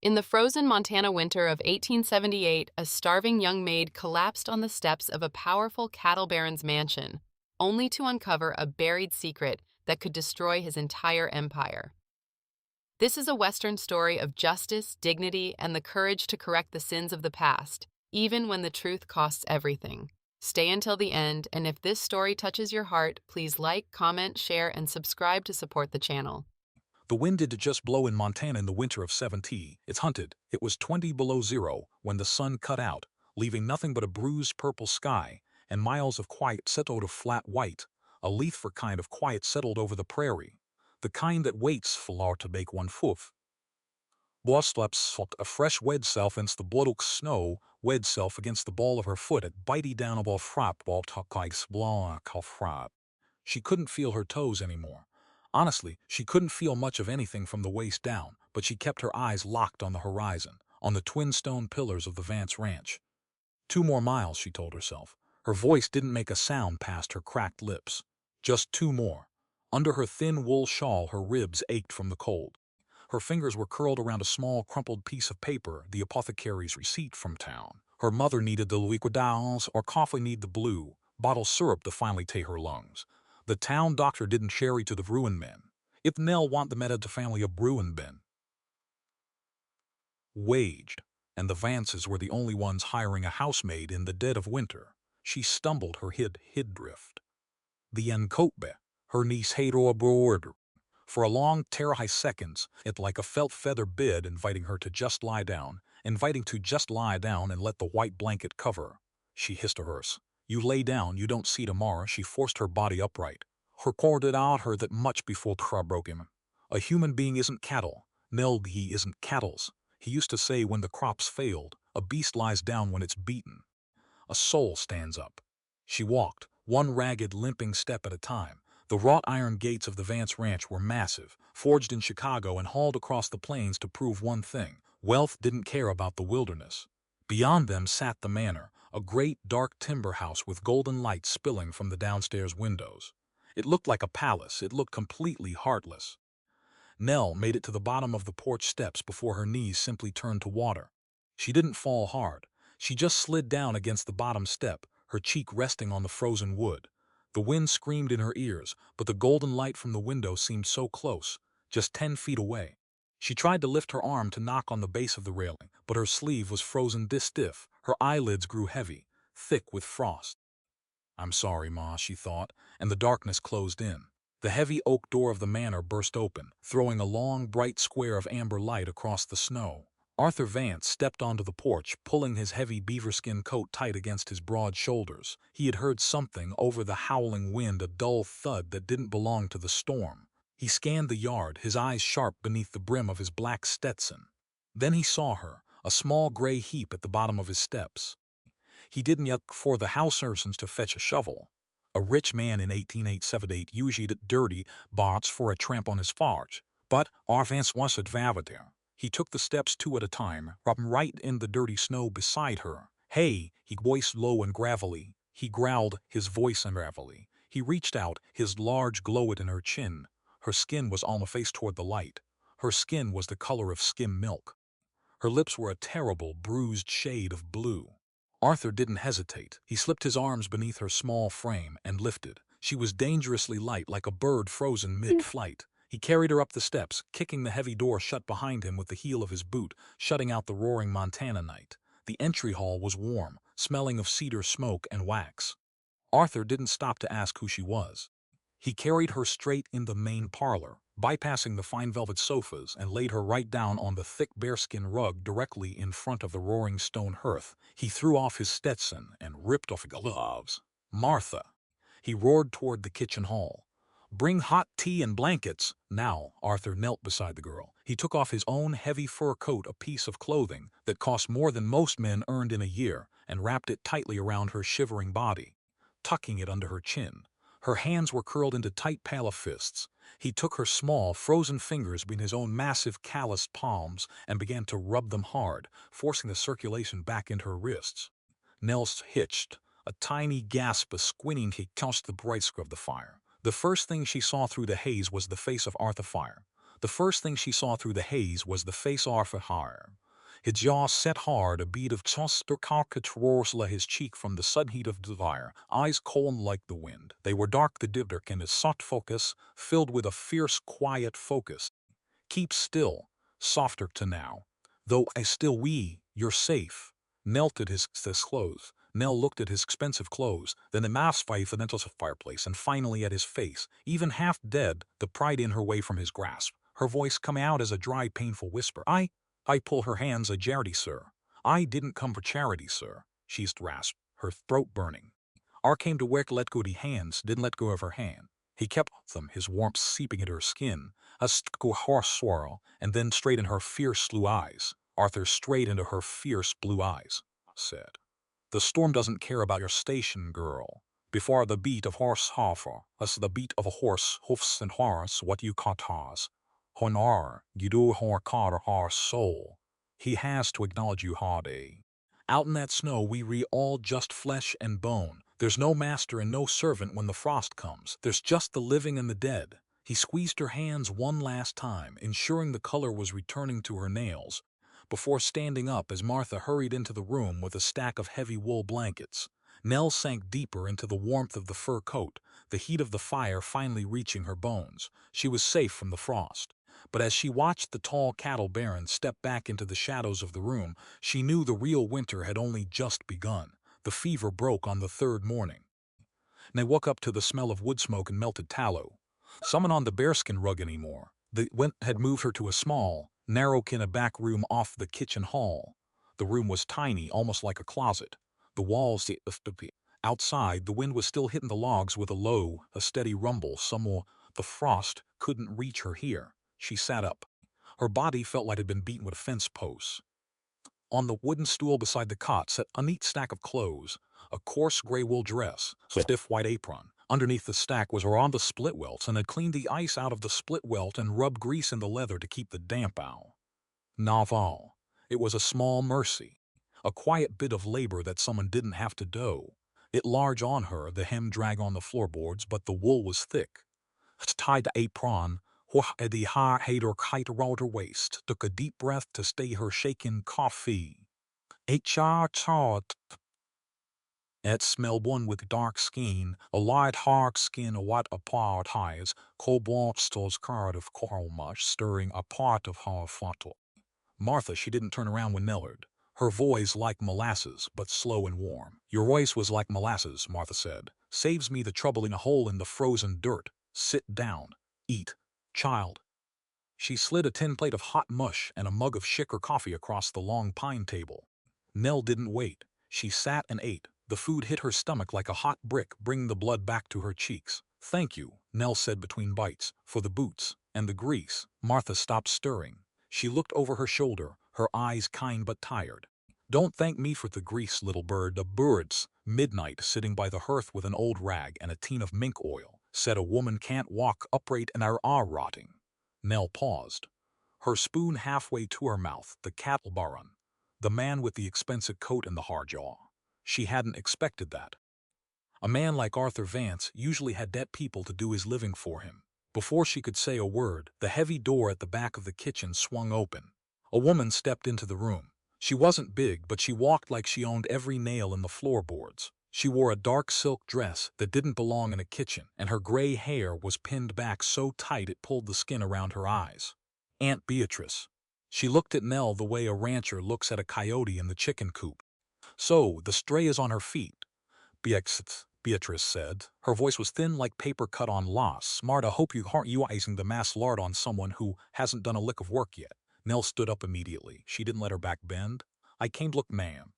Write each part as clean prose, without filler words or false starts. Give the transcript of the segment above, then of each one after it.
In the frozen Montana winter of 1878, a starving young maid collapsed on the steps of a powerful cattle baron's mansion, only to uncover a buried secret that could destroy his entire empire. This is a Western story of justice, dignity, and the courage to correct the sins of the past, even when the truth costs everything. Stay until the end, and if this story touches your heart, please like, comment, share, and subscribe to support the channel. The wind did just blow in Montana in the winter of 70. It's hunted. It was 20 below zero when the sun cut out, leaving nothing but a bruised purple sky and miles of quiet settled of flat white, a leaf kind of quiet settled over the prairie, the kind that waits for to make one foof. Boslaps a fresh wed self against the blooduk snow, wed self against the ball of her foot at bitey down above frap ball talkikes blah frap. She couldn't feel her toes anymore. Honestly, she couldn't feel much of anything from the waist down, but she kept her eyes locked on the horizon, on the twin stone pillars of the Vance Ranch. 2 more miles, she told herself. Her voice didn't make a sound past her cracked lips. Just 2 more. Under her thin wool shawl, her ribs ached from the cold. Her fingers were curled around a small crumpled piece of paper, the apothecary's receipt from town. Her mother needed the liquidals or coffee need the blue, bottle syrup to finally take her lungs. The town doctor didn't sherry to the Bruin men. If Nell want the meta to family of Bruin ben. Waged, and the Vances were the only ones hiring a housemaid in the dead of winter. She stumbled her hid drift. The encope, her niece Hador border. For a long high seconds, it like a felt feather bid inviting her to just lie down, inviting to just lie down and let the white blanket cover. She hissed to hers. You lay down, you don't see tomorrow. She forced her body upright. Her corded out her that much before Tra broke him. A human being isn't cattle. Nell, he isn't cattle's. He used to say when the crops failed, a beast lies down when it's beaten. A soul stands up. She walked, one ragged, limping step at a time. The wrought iron gates of the Vance Ranch were massive, forged in Chicago and hauled across the plains to prove one thing: wealth didn't care about the wilderness. Beyond them sat the manor, a great dark timber house with golden light spilling from the downstairs windows. It looked like a palace. It looked completely heartless. Nell made it to the bottom of the porch steps before her knees simply turned to water. She didn't fall hard. She just slid down against the bottom step, her cheek resting on the frozen wood. The wind screamed in her ears, but the golden light from the window seemed so close, just 10 feet away. She tried to lift her arm to knock on the base of the railing, but her sleeve was frozen stiff. Her eyelids grew heavy, thick with frost. I'm sorry, Ma, she thought, and the darkness closed in. The heavy oak door of the manor burst open, throwing a long, bright square of amber light across the snow. Arthur Vance stepped onto the porch, pulling his heavy beaverskin coat tight against his broad shoulders. He had heard something over the howling wind, a dull thud that didn't belong to the storm. He scanned the yard, his eyes sharp beneath the brim of his black Stetson. Then he saw her, a small gray heap at the bottom of his steps. He didn't yet for the house ursons to fetch a shovel. A rich man in 1878 usually did dirty bots for a tramp on his farge. But Arthur Vance was at Vavadere. He took the steps 2 at a time, dropping right in the dirty snow beside her. Hey, he voiced low and gravelly. He growled, his voice unravelly. He reached out, his large glowed in her chin. Her skin was on the face toward the light. Her skin was the color of skim milk. Her lips were a terrible, bruised shade of blue. Arthur didn't hesitate. He slipped his arms beneath her small frame and lifted. She was dangerously light, like a bird frozen mid-flight. He carried her up the steps, kicking the heavy door shut behind him with the heel of his boot, shutting out the roaring Montana night. The entry hall was warm, smelling of cedar smoke and wax. Arthur didn't stop to ask who she was. He carried her straight in the main parlor, bypassing the fine velvet sofas, and laid her right down on the thick bearskin rug directly in front of the roaring stone hearth. He threw off his Stetson and ripped off his gloves. Martha! He roared toward the kitchen hall. Bring hot tea and blankets. Now, Arthur knelt beside the girl. He took off his own heavy fur coat, a piece of clothing that cost more than most men earned in a year, and wrapped it tightly around her shivering body, tucking it under her chin. Her hands were curled into tight pale fists. He took her small, frozen fingers between his own massive, calloused palms and began to rub them hard, forcing the circulation back into her wrists. Nels hitched. A tiny gasp of squinting he touched the bright scrub of the fire. The first thing she saw through the haze was the face of Arthur Fire. The first thing she saw through the haze was the face of Arthur Fire. His jaw set hard, a bead of choster rose his cheek from the sudden heat of desire, eyes cold like the wind. They were dark, the dibdick, and his soft focus, filled with a fierce, quiet focus. Keep still, softer to now. Though I still you're safe. Nell at his clothes. Nell looked at his expensive clothes, then the mask five and into the fireplace, and finally at his face, even half dead, the pride in her way from his grasp. Her voice come out as a dry, painful whisper. I pull her hands a charity, sir. I didn't come for charity, sir. She's rasped, her throat burning. R came to work, let go the hands, didn't let go of her hand. He kept them, his warmth seeping into her skin, a horse swirl, and then straight in her fierce blue eyes. Arthur straight into her fierce blue eyes, said. The storm doesn't care about your station, girl. Before the beat of horse hoffer, as the beat of a horse, hoofs and horse, what you caught horse. Honor, you do hor caught horse soul. He has to acknowledge you hardy. Out in that snow we all just flesh and bone. There's no master and no servant when the frost comes. There's just the living and the dead. He squeezed her hands one last time, ensuring the color was returning to her nails, before standing up as Martha hurried into the room with a stack of heavy wool blankets. Nell sank deeper into the warmth of the fur coat, the heat of the fire finally reaching her bones. She was safe from the frost. But as she watched the tall cattle baron step back into the shadows of the room, she knew the real winter had only just begun. The fever broke on the third morning. They woke up to the smell of wood smoke and melted tallow. Someone on the bearskin rug anymore. The wind had moved her to a small, narrow back room off the kitchen hall. The room was tiny, almost like a closet. The walls, outside, the wind was still hitting the logs with a steady rumble. Somewhere the frost couldn't reach her here. She sat up. Her body felt like it had been beaten with a fence post. On the wooden stool beside the cot sat a neat stack of clothes, a coarse gray wool dress, a stiff white apron. Underneath the stack was on the split welts, and had cleaned the ice out of the split welt and rubbed grease in the leather to keep the damp out. Naval. It was a small mercy, a quiet bit of labor that someone didn't have to do. It large on her, the hem drag on the floorboards, but the wool was thick. Tied to apron, the haar had her kite around her waist, took a deep breath to stay her shaking coffee. Chart. It smelled one with dark skin, a light dark skin, a white apart eyes, cobalt stores card of coral mush stirring a part of her frontal. Martha, she didn't turn around when Millard. Her voice like molasses, but slow and warm. Your voice was like molasses, Martha said. Saves me the trouble in a hole in the frozen dirt. Sit down. Eat. Child. She slid a tin plate of hot mush and a mug of shaker coffee across the long pine table. Nell didn't wait. She sat and ate. The food hit her stomach like a hot brick, bringing the blood back to her cheeks. Thank you, Nell said between bites, for the boots and the grease. Martha stopped stirring. She looked over her shoulder, her eyes kind but tired. Don't thank me for the grease, little bird. The birds. Midnight, sitting by the hearth with an old rag and a tin of mink oil, said a woman can't walk upright and are rotting. Nell paused, her spoon halfway to her mouth. The cattle baron, the man with the expensive coat and the hard jaw. She hadn't expected that. A man like Arthur Vance usually had dead people to do his living for him. Before she could say a word, the heavy door at the back of the kitchen swung open. A woman stepped into the room. She wasn't big, but she walked like she owned every nail in the floorboards. She wore a dark silk dress that didn't belong in a kitchen, and her gray hair was pinned back so tight it pulled the skin around her eyes. Aunt Beatrice. She looked at Nell the way a rancher looks at a coyote in the chicken coop. So, the stray is on her feet. Beatrice said. Her voice was thin like paper cut on loss. Marta, hope you aren't using the mass lard on someone who hasn't done a lick of work yet. Nell stood up immediately. She didn't let her back bend. I came to look, ma'am.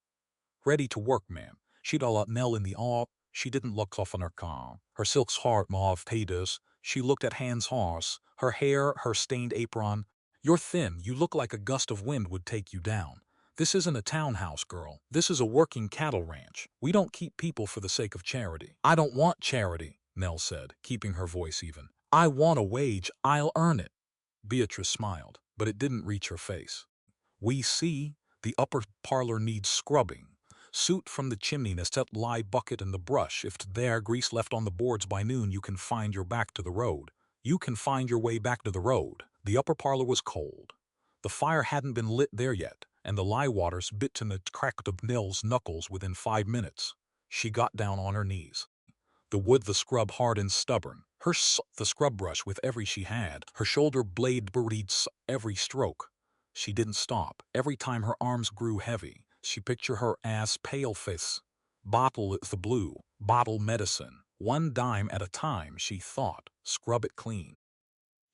Ready to work, ma'am. She'd all up Nell in the awe. She didn't look off on her calm. Her silk's heart mauve taters. She looked at Hans horse. Her hair, her stained apron. You're thin. You look like a gust of wind would take you down. This isn't a townhouse, girl. This is a working cattle ranch. We don't keep people for the sake of charity. I don't want charity, Nell said, keeping her voice even. I want a wage. I'll earn it. Beatrice smiled, but it didn't reach her face. We see the upper parlor needs scrubbing. Soot from the chimney, the step lye bucket and the brush. If there grease left on the boards by noon, you can find your back to the road. You can find your way back to the road. The upper parlor was cold. The fire hadn't been lit there yet, and the lye waters bit in the crack of Nell's knuckles within 5 minutes. She got down on her knees. The wood the scrub hard and stubborn. The scrub brush with every she had. Her shoulder blade buried every stroke. She didn't stop. Every time her arms grew heavy, she pictured her ass pale face. Bottle it the blue. Bottle medicine. 1 dime at a time, she thought. Scrub it clean.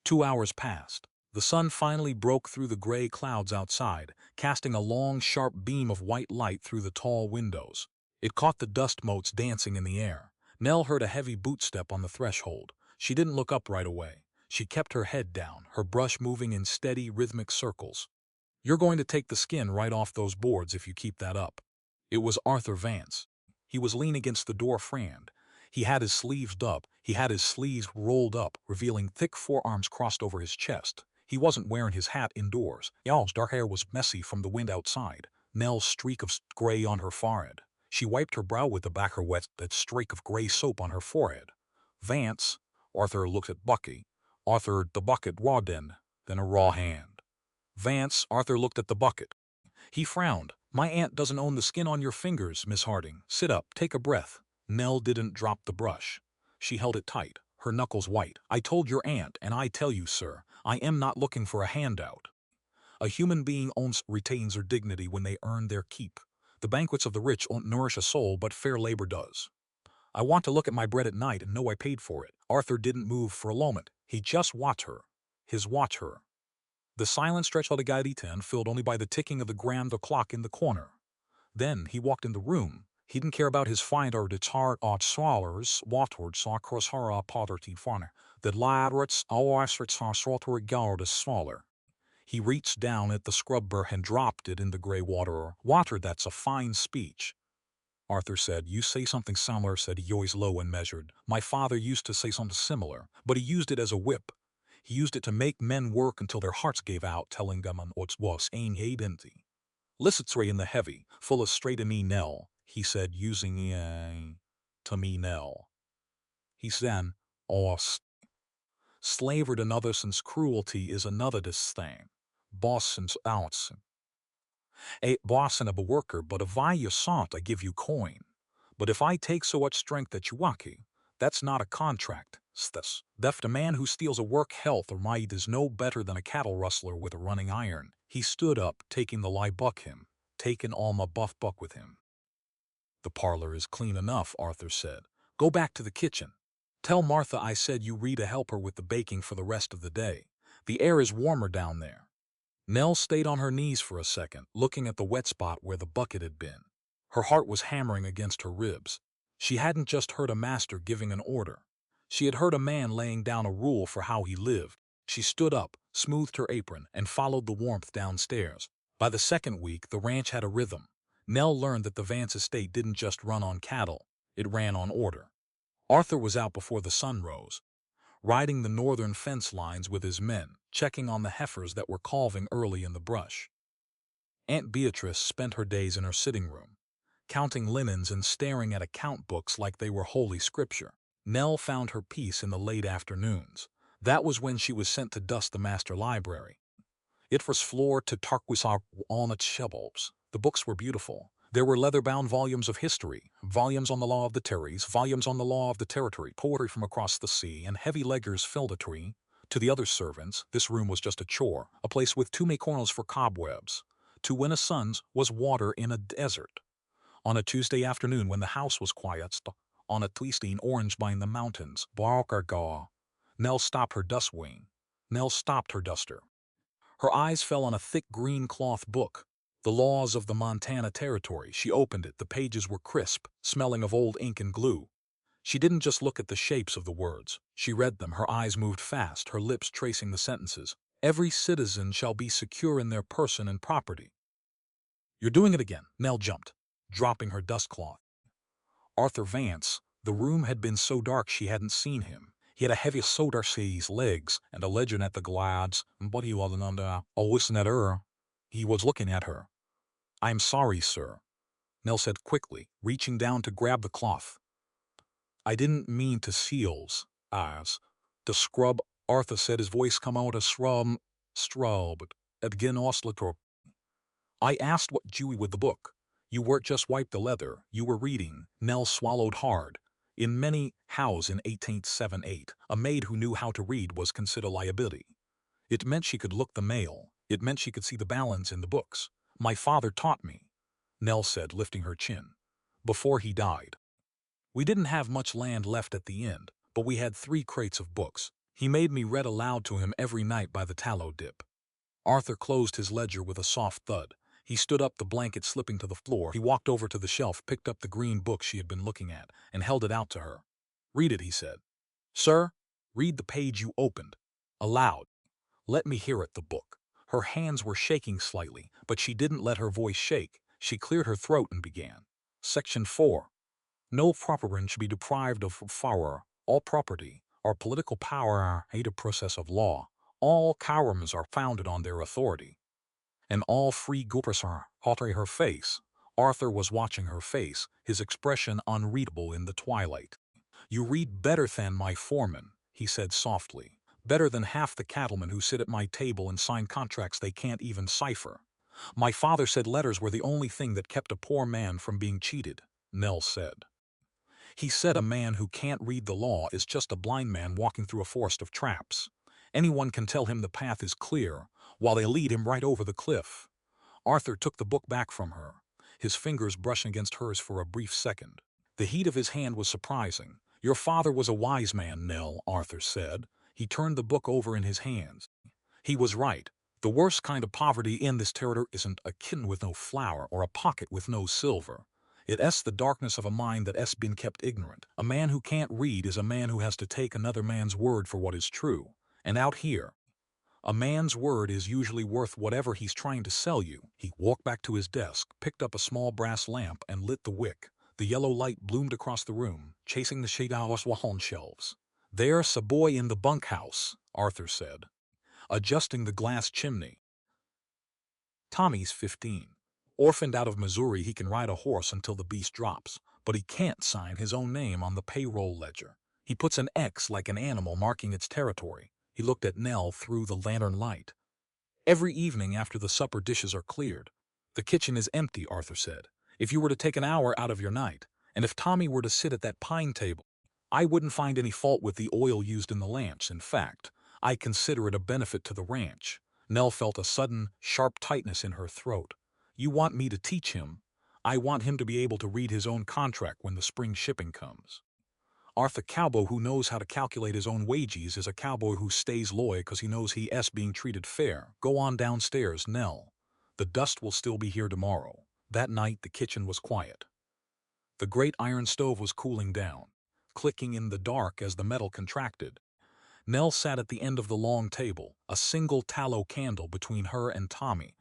2 hours passed. The sun finally broke through the gray clouds outside, casting a long, sharp beam of white light through the tall windows. It caught the dust motes dancing in the air. Nell heard a heavy bootstep on the threshold. She didn't look up right away. She kept her head down, her brush moving in steady, rhythmic circles. "You're going to take the skin right off those boards if you keep that up." It was Arthur Vance. He was leaning against the door frame. He had his sleeves up. He had his sleeves rolled up, revealing thick forearms crossed over his chest. He wasn't wearing his hat indoors. Y'all's dark hair was messy from the wind outside. Nell's streak of gray on her forehead. She wiped her brow with the back of her wet that streak of gray soap on her forehead. "Vance." Arthur looked at Bucky. Arthur, the bucket Rawdon, then a raw hand. "Vance." Arthur looked at the bucket. He frowned. "My aunt doesn't own the skin on your fingers, Miss Harding. Sit up, take a breath." Nell didn't drop the brush. She held it tight, her knuckles white. "I told your aunt, and I tell you, sir, I am not looking for a handout. A human being retains their dignity when they earn their keep. The banquets of the rich don't nourish a soul, but fair labor does. I want to look at my bread at night and know I paid for it." Arthur didn't move for a moment. He just watched her. Watch her. The silent stretch of the Gairitan filled only by the ticking of the grand clock in the corner. Then he walked in the room. He didn't care about his find or its heart or swallers, waterward saw cross her poverty farner. The ladrats, always saw sort guard is smaller. He reached down at the scrubber and dropped it in the gray water. "Water, that's a fine speech." Arthur said. "You say something similar," said Yoy's low and measured. "My father used to say something similar, but he used it as a whip. He used it to make men work until their hearts gave out, telling them on what was ain identity. Lissit's in the heavy, full of straight to me Nell," he said, using to me Nell. He said, "Oh, slavered another since cruelty is another this thing. Boston's ounce. A Boston of a worker, but if I you sought, I give you coin. But if I take so much strength that you wacky, that's not a contract. Sthus. Theft a man who steals a work health or might is no better than a cattle rustler with a running iron." He stood up, taking the lie buck him, taking all my buff buck with him. "The parlor is clean enough," Arthur said. "Go back to the kitchen. Tell Martha I said you read to help her with the baking for the rest of the day. The air is warmer down there." Nell stayed on her knees for a second, looking at the wet spot where the bucket had been. Her heart was hammering against her ribs. She hadn't just heard a master giving an order. She had heard a man laying down a rule for how he lived. She stood up, smoothed her apron, and followed the warmth downstairs. By the second week, the ranch had a rhythm. Nell learned that the Vance estate didn't just run on cattle. It ran on order. Arthur was out before the sun rose, riding the northern fence lines with his men, checking on the heifers that were calving early in the brush. Aunt Beatrice spent her days in her sitting room, counting linens and staring at account books like they were holy scripture. Nell found her peace in the late afternoons. That was when she was sent to dust the master library. It was floor to turquoise on its shelves. The books were beautiful. There were leather-bound volumes of history, volumes on the law of the Terries, volumes on the law of the territory, poetry from across the sea, and heavy ledgers filled a tree. To the other servants, this room was just a chore, a place with too many corners for cobwebs. To Winna's sons was water in a desert. On a Tuesday afternoon when the house was quiet, on a twisting orange by the mountains, Barkargaw, Nell stopped her dustwing. Nell stopped her duster. Her eyes fell on a thick green cloth book, The Laws of the Montana Territory. She opened it. The pages were crisp, smelling of old ink and glue. She didn't just look at the shapes of the words. She read them. Her eyes moved fast, her lips tracing the sentences. "Every citizen shall be secure in their person and property." "You're doing it again." Nell jumped, dropping her dustcloth. Arthur Vance. The room had been so dark she hadn't seen him. He had a heavy soda seas legs and a legend at the glads, but he wasn't under. Oh, listen at her. He was looking at her. "I'm sorry, sir," Nell said quickly, reaching down to grab the cloth. "I didn't mean to seals, eyes. The scrub," Arthur said, his voice come out a scrub, again oscillator. I asked what you with the book. You weren't just wipe the leather, you were reading. Nell swallowed hard. In many houses in 1878, a maid who knew how to read was considered a liability. It meant she could look the mail. It meant she could see the balance in the books. My father taught me, Nell said, lifting her chin. Before he died. We didn't have much land left at the end, but we had 3 crates of books. He made me read aloud to him every night by the tallow dip. Arthur closed his ledger with a soft thud. He stood up, the blanket slipping to the floor. He walked over to the shelf, picked up the green book she had been looking at, and held it out to her. Read it, he said. Sir, read the page you opened. Aloud. Let me hear it, the book. Her hands were shaking slightly, but she didn't let her voice shake. She cleared her throat and began. Section 4. No property should be deprived of power, all property, or political power are a process of law. All governments are founded on their authority. And all free governments are alter her face. Arthur was watching her face, his expression unreadable in the twilight. You read better than my foreman, he said softly. Better than half the cattlemen who sit at my table and sign contracts they can't even cipher. My father said letters were the only thing that kept a poor man from being cheated, Nell said. He said a man who can't read the law is just a blind man walking through a forest of traps. Anyone can tell him the path is clear, while they lead him right over the cliff. Arthur took the book back from her, his fingers brushing against hers for a brief second. The heat of his hand was surprising. Your father was a wise man, Nell, Arthur said. He turned the book over in his hands. He was right. The worst kind of poverty in this territory isn't a kitten with no flour or a pocket with no silver. It's the darkness of a mind that has been kept ignorant. A man who can't read is a man who has to take another man's word for what is true. And out here, a man's word is usually worth whatever he's trying to sell you. He walked back to his desk, picked up a small brass lamp, and lit the wick. The yellow light bloomed across the room, chasing the shadows on shelves. There's a boy in the bunkhouse, Arthur said, adjusting the glass chimney. Tommy's 15. Orphaned out of Missouri, he can ride a horse until the beast drops, but he can't sign his own name on the payroll ledger. He puts an X like an animal marking its territory. He looked at Nell through the lantern light. Every evening after the supper dishes are cleared. The kitchen is empty, Arthur said. If you were to take an hour out of your night, and if Tommy were to sit at that pine table, I wouldn't find any fault with the oil used in the lamps. In fact, I consider it a benefit to the ranch. Nell felt a sudden, sharp tightness in her throat. You want me to teach him? I want him to be able to read his own contract when the spring shipping comes. Arthur, cowboy who knows how to calculate his own wages is a cowboy who stays loyal because he knows he is being treated fair. Go on downstairs, Nell. The dust will still be here tomorrow. That night the kitchen was quiet. The great iron stove was cooling down, clicking in the dark as the metal contracted. Nell sat at the end of the long table, a single tallow candle between her and Tommy.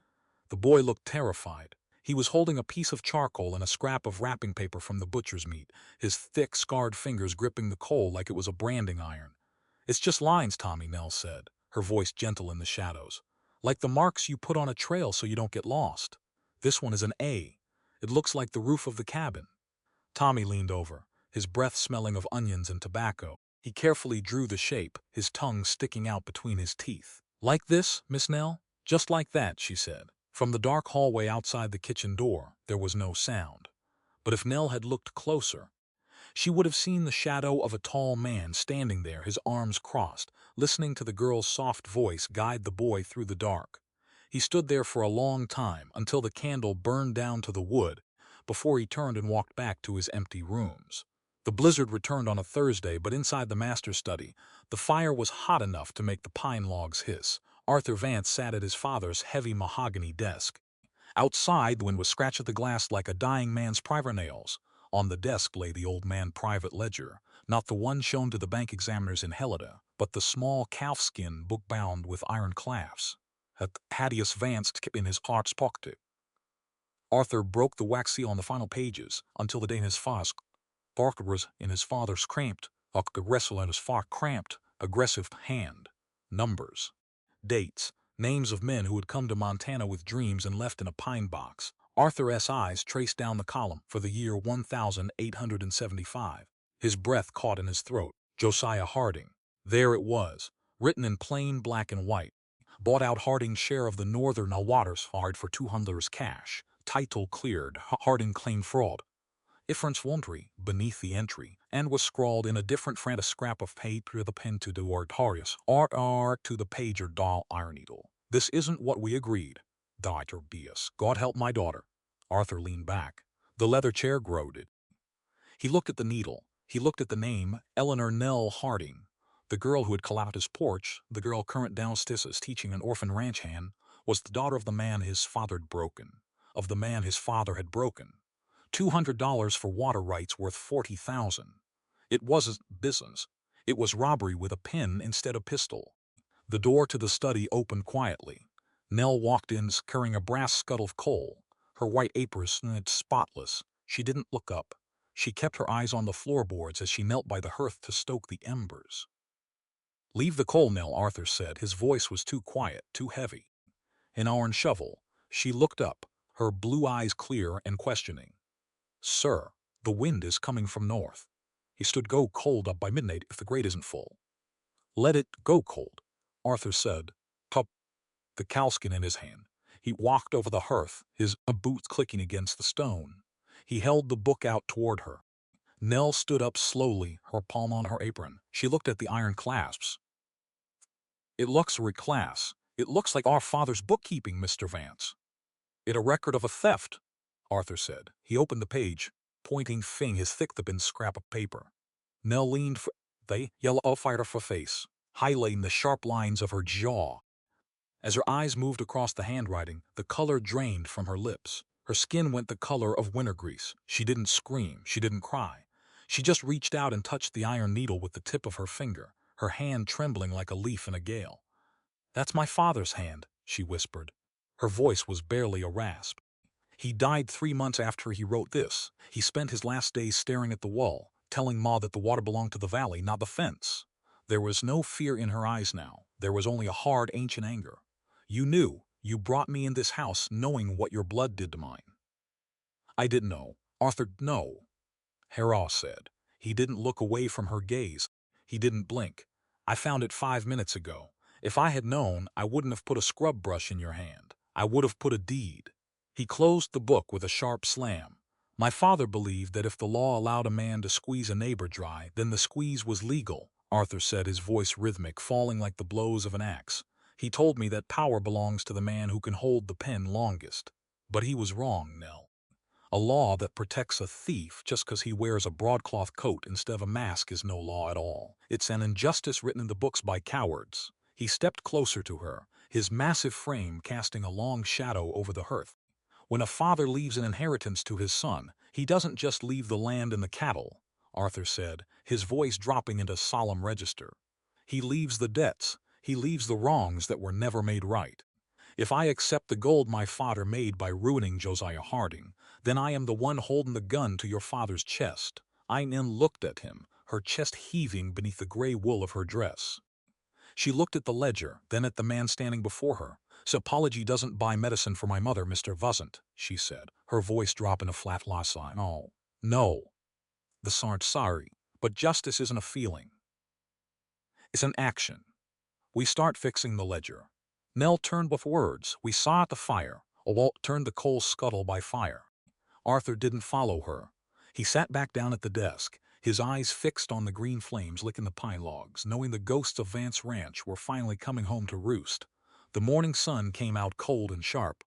The boy looked terrified. He was holding a piece of charcoal and a scrap of wrapping paper from the butcher's meat, his thick, scarred fingers gripping the coal like it was a branding iron. It's just lines, Tommy, Nell said, her voice gentle in the shadows. Like the marks you put on a trail so you don't get lost. This one is an A. It looks like the roof of the cabin. Tommy leaned over, his breath smelling of onions and tobacco. He carefully drew the shape, his tongue sticking out between his teeth. Like this, Miss Nell? Just like that, she said. From the dark hallway outside the kitchen door, there was no sound. But if Nell had looked closer, she would have seen the shadow of a tall man standing there, his arms crossed, listening to the girl's soft voice guide the boy through the dark. He stood there for a long time, until the candle burned down to the wood, before he turned and walked back to his empty rooms. The blizzard returned on a Thursday, but inside the master's study, the fire was hot enough to make the pine logs hiss. Arthur Vance sat at his father's heavy mahogany desk. Outside, the wind was scratching the glass like a dying man's private nails. On the desk lay the old man's private ledger, not the one shown to the bank examiners in Helena, but the small calfskin book bound with iron clasps. Thaddeus Vance kept in his heart's pocket. Arthur broke the wax seal on the final pages until the day in his father's Barker was in his father's cramped, aggressive hand. Numbers. Dates. Names of men who had come to Montana with dreams and left in a pine box. Arthur's eyes traced down the column for the year 1875. His breath caught in his throat. Josiah Harding. There it was, written in plain black and white. Bought out Harding's share of the Northern Waters hard for $200 cash. Title cleared. Harding claimed fraud. Difference wondery beneath the entry, and was scrawled in a different font a scrap of paper the pen to the word Tarius. Art to the pager doll iron needle. This isn't what we agreed. Dr. B.S. God help my daughter. Arthur leaned back. The leather chair groaned. He looked at the needle. He looked at the name, Eleanor Nell Harding. The girl who had collapsed his porch, the girl current downstairs teaching an orphan ranch hand, was the daughter of the man his father had broken. Of the man his father had broken. $200 for water rights worth $40,000. It wasn't business. It was robbery with a pen instead of pistol. The door to the study opened quietly. Nell walked in carrying a brass scuttle of coal. Her white apron was spotless. She didn't look up. She kept her eyes on the floorboards as she knelt by the hearth to stoke the embers. "Leave the coal, Nell," Arthur said. His voice was too quiet, too heavy. An iron shovel. She looked up, her blue eyes clear and questioning. "Sir, the wind is coming from north. He stood go cold up by midnight if the grate isn't full." "Let it go cold," Arthur said, top the cowskin in his hand. He walked over the hearth, his boots clicking against the stone. He held the book out toward her. Nell stood up slowly, her palm on her apron. She looked at the iron clasps. "It looks reclass. It looks like our father's bookkeeping, Mr. Vance." "It a record of a theft," Arthur said. He opened the page, pointing his thick-thin scrap of paper. Nell leaned for the yellow fighter for face, highlighting the sharp lines of her jaw. As her eyes moved across the handwriting, the color drained from her lips. Her skin went the color of winter grease. She didn't scream. She didn't cry. She just reached out and touched the iron needle with the tip of her finger, her hand trembling like a leaf in a gale. "That's my father's hand," she whispered. Her voice was barely a rasp. "He died 3 months after he wrote this. He spent his last days staring at the wall, telling Ma that the water belonged to the valley, not the fence." There was no fear in her eyes now. There was only a hard, ancient anger. "You knew. You brought me in this house knowing what your blood did to mine." "I didn't know. Arthur, no," Hera said. He didn't look away from her gaze. He didn't blink. "I found it 5 minutes ago. If I had known, I wouldn't have put a scrub brush in your hand. I would have put a deed." He closed the book with a sharp slam. "My father believed that if the law allowed a man to squeeze a neighbor dry, then the squeeze was legal," Arthur said, his voice rhythmic, falling like the blows of an axe. "He told me that power belongs to the man who can hold the pen longest. But he was wrong, Nell. A law that protects a thief just because he wears a broadcloth coat instead of a mask is no law at all. It's an injustice written in the books by cowards." He stepped closer to her, his massive frame casting a long shadow over the hearth. "When a father leaves an inheritance to his son, he doesn't just leave the land and the cattle," Arthur said, his voice dropping into solemn register. "He leaves the debts. He leaves the wrongs that were never made right. If I accept the gold my father made by ruining Josiah Harding, then I am the one holding the gun to your father's chest." Ainen looked at him, her chest heaving beneath the gray wool of her dress. She looked at the ledger, then at the man standing before her. "Psychology doesn't buy medicine for my mother, Mr. Vasant," she said, her voice dropping a flat line. "No. No. The aren't sorry. But justice isn't a feeling. It's an action. We start fixing the ledger." Nell turned with words. "We saw at the fire. Walt turned the coal scuttle by fire." Arthur didn't follow her. He sat back down at the desk, his eyes fixed on the green flames licking the pine logs, knowing the ghosts of Vance Ranch were finally coming home to roost. The morning sun came out cold and sharp,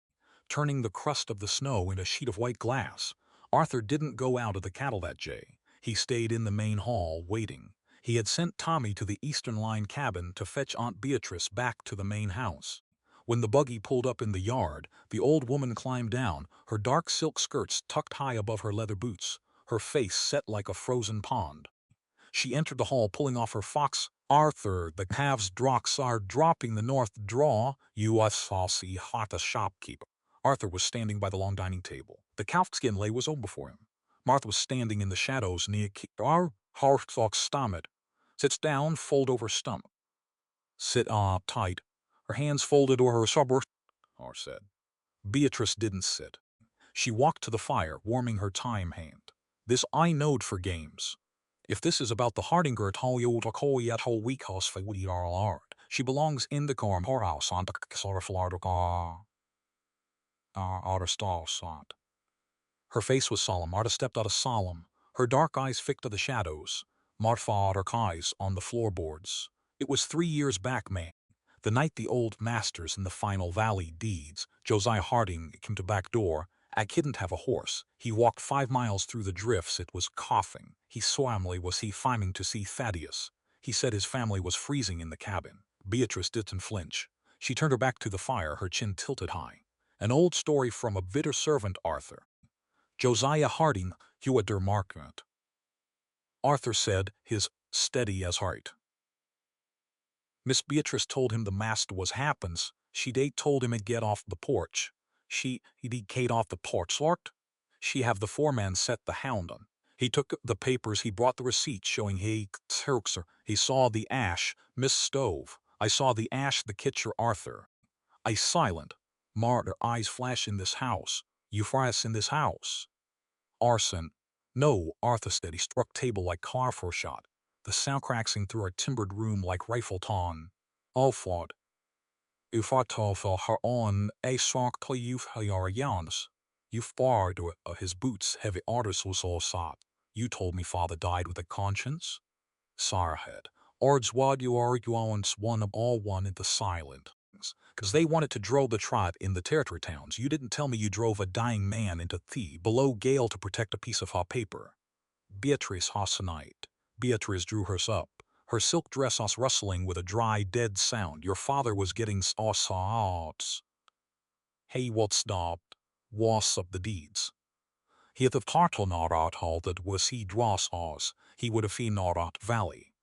turning the crust of the snow into a sheet of white glass. Arthur didn't go out of the cattle that day. He stayed in the main hall, waiting. He had sent Tommy to the Eastern Line cabin to fetch Aunt Beatrice back to the main house. When the buggy pulled up in the yard, the old woman climbed down, her dark silk skirts tucked high above her leather boots, her face set like a frozen pond. She entered the hall pulling off her fox. "Arthur, the calves' drocks are dropping the north draw. You are saucy hot a shopkeeper." Arthur was standing by the long dining table. The calfskin lay was open before him. Martha was standing in the shadows near our horse stomach. "Sits down, fold over stump." "Sit up tight." Her hands folded over her shoulder, Arthur said. Beatrice didn't sit. She walked to the fire, warming her time hand. "This I knowed for games. If this is about the Hardinger Tolyo Tokoy at whole week house for we are hard. She belongs in the house on the Florida outer stall sot. Her face was solemn. Marta stepped out of solemn. Her dark eyes fixed to the shadows. Marta her eyes on the floorboards. It was 3 years back, man. The night the old masters in the final valley deeds, Josiah Harding came to back door. I couldn't have a horse. He walked 5 miles through the drifts. It was coughing. He swamly was he fiming to see Thaddeus. He said his family was freezing in the cabin. Beatrice didn't flinch. She turned her back to the fire, her chin tilted high. An old story from a bitter servant, Arthur. Josiah Harding, Hugh der Marquette. Arthur said, his steady as heart. Miss Beatrice told him the master was happens. She told him to get off the porch. He'd get off the porch, Lort. She have the foreman set the hound on. He took the papers, he brought the receipt showing he saw the ash, Miss Stove. I saw the ash, the kitcher, Arthur. I silent. Martyr eyes flash in this house. You fry us in this house. Arson. No, Arthur said. He struck table like car for shot. The sound cracking through our timbered room like rifle ton. All fought. If I told her on a sock to you her yawns. You fired his boots heavy artist was all sot. You told me father died with a conscience? Sarhead. Ord's what you argue once one of all one in the silent. Because they wanted to draw the tribe in the territory towns. You didn't tell me you drove a dying man into the below gale to protect a piece of hot paper. Beatrice Hassanite. Beatrice drew hers up, her silk dress rustling with a dry, dead sound. Your father was getting sauce. Hey, what stopped? Was of the deeds. He had the tartle not out all that was he draws us. He would have seen not out valley.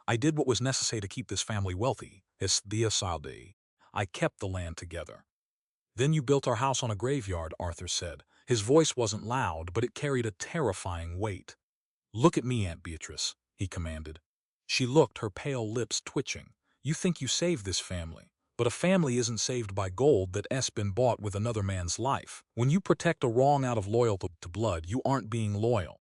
I did what was necessary to keep this family wealthy. It's the Asade. I kept the land together. Then you built our house on a graveyard, Arthur said. His voice wasn't loud, but it carried a terrifying weight. Look at me, Aunt Beatrice, he commanded. She looked, her pale lips twitching. You think you saved this family, but a family isn't saved by gold that's been bought with another man's life. When you protect a wrong out of loyalty to blood, you aren't being loyal.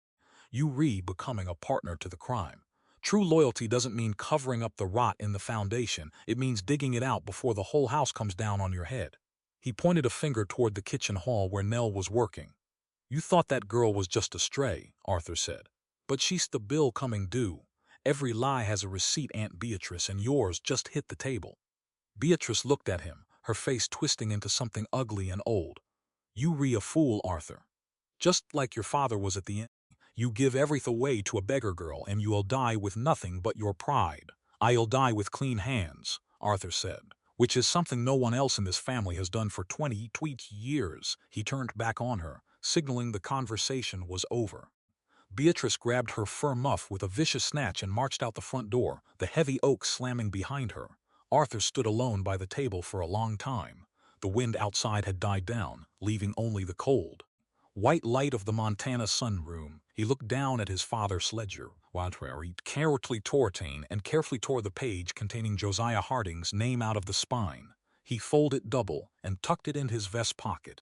You becoming a partner to the crime. True loyalty doesn't mean covering up the rot in the foundation. It means digging it out before the whole house comes down on your head. He pointed a finger toward the kitchen hall where Nell was working. You thought that girl was just a stray, Arthur said. But she's the bill coming due. Every lie has a receipt, Aunt Beatrice, and yours just hit the table. Beatrice looked at him, her face twisting into something ugly and old. You a fool, Arthur. Just like your father was at the end. You give everything away to a beggar girl, and you'll die with nothing but your pride. I'll die with clean hands, Arthur said, which is something no one else in this family has done for 20 years. He turned back on her, signaling the conversation was over. Beatrice grabbed her fur muff with a vicious snatch and marched out the front door, the heavy oak slamming behind her. Arthur stood alone by the table for a long time. The wind outside had died down, leaving only the cold white light of the Montana sunroom. He looked down at his father's ledger, while he carefully tore the page containing Josiah Harding's name out of the spine. He folded it double and tucked it in his vest pocket.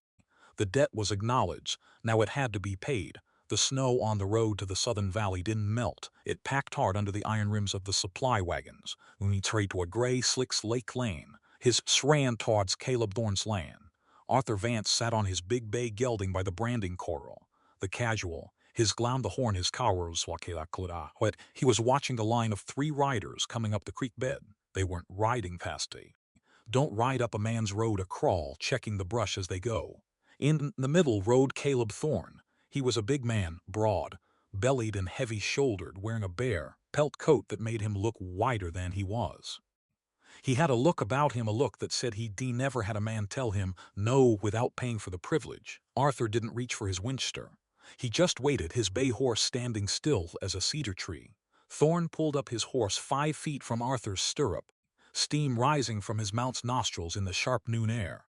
The debt was acknowledged. Now it had to be paid. The snow on the road to the southern valley didn't melt. It packed hard under the iron rims of the supply wagons. When he turned toward Gray Slick's Lake Lane, his ran towards Caleb Thorne's land. Arthur Vance sat on his big bay gelding by the branding corral. The casual, his glound the horn, his cowers, what he was watching the line of 3 riders coming up the creek bed. They weren't riding past a. Don't ride up a man's road a crawl, checking the brush as they go. In the middle rode Caleb Thorne. He was a big man, broad, bellied and heavy-shouldered, wearing a bare, pelt coat that made him look wider than he was. He had a look about him, a look that said he'd never had a man tell him no without paying for the privilege. Arthur didn't reach for his Winchester. He just waited, his bay horse standing still as a cedar tree. Thorne pulled up his horse 5 feet from Arthur's stirrup, steam rising from his mount's nostrils in the sharp noon air.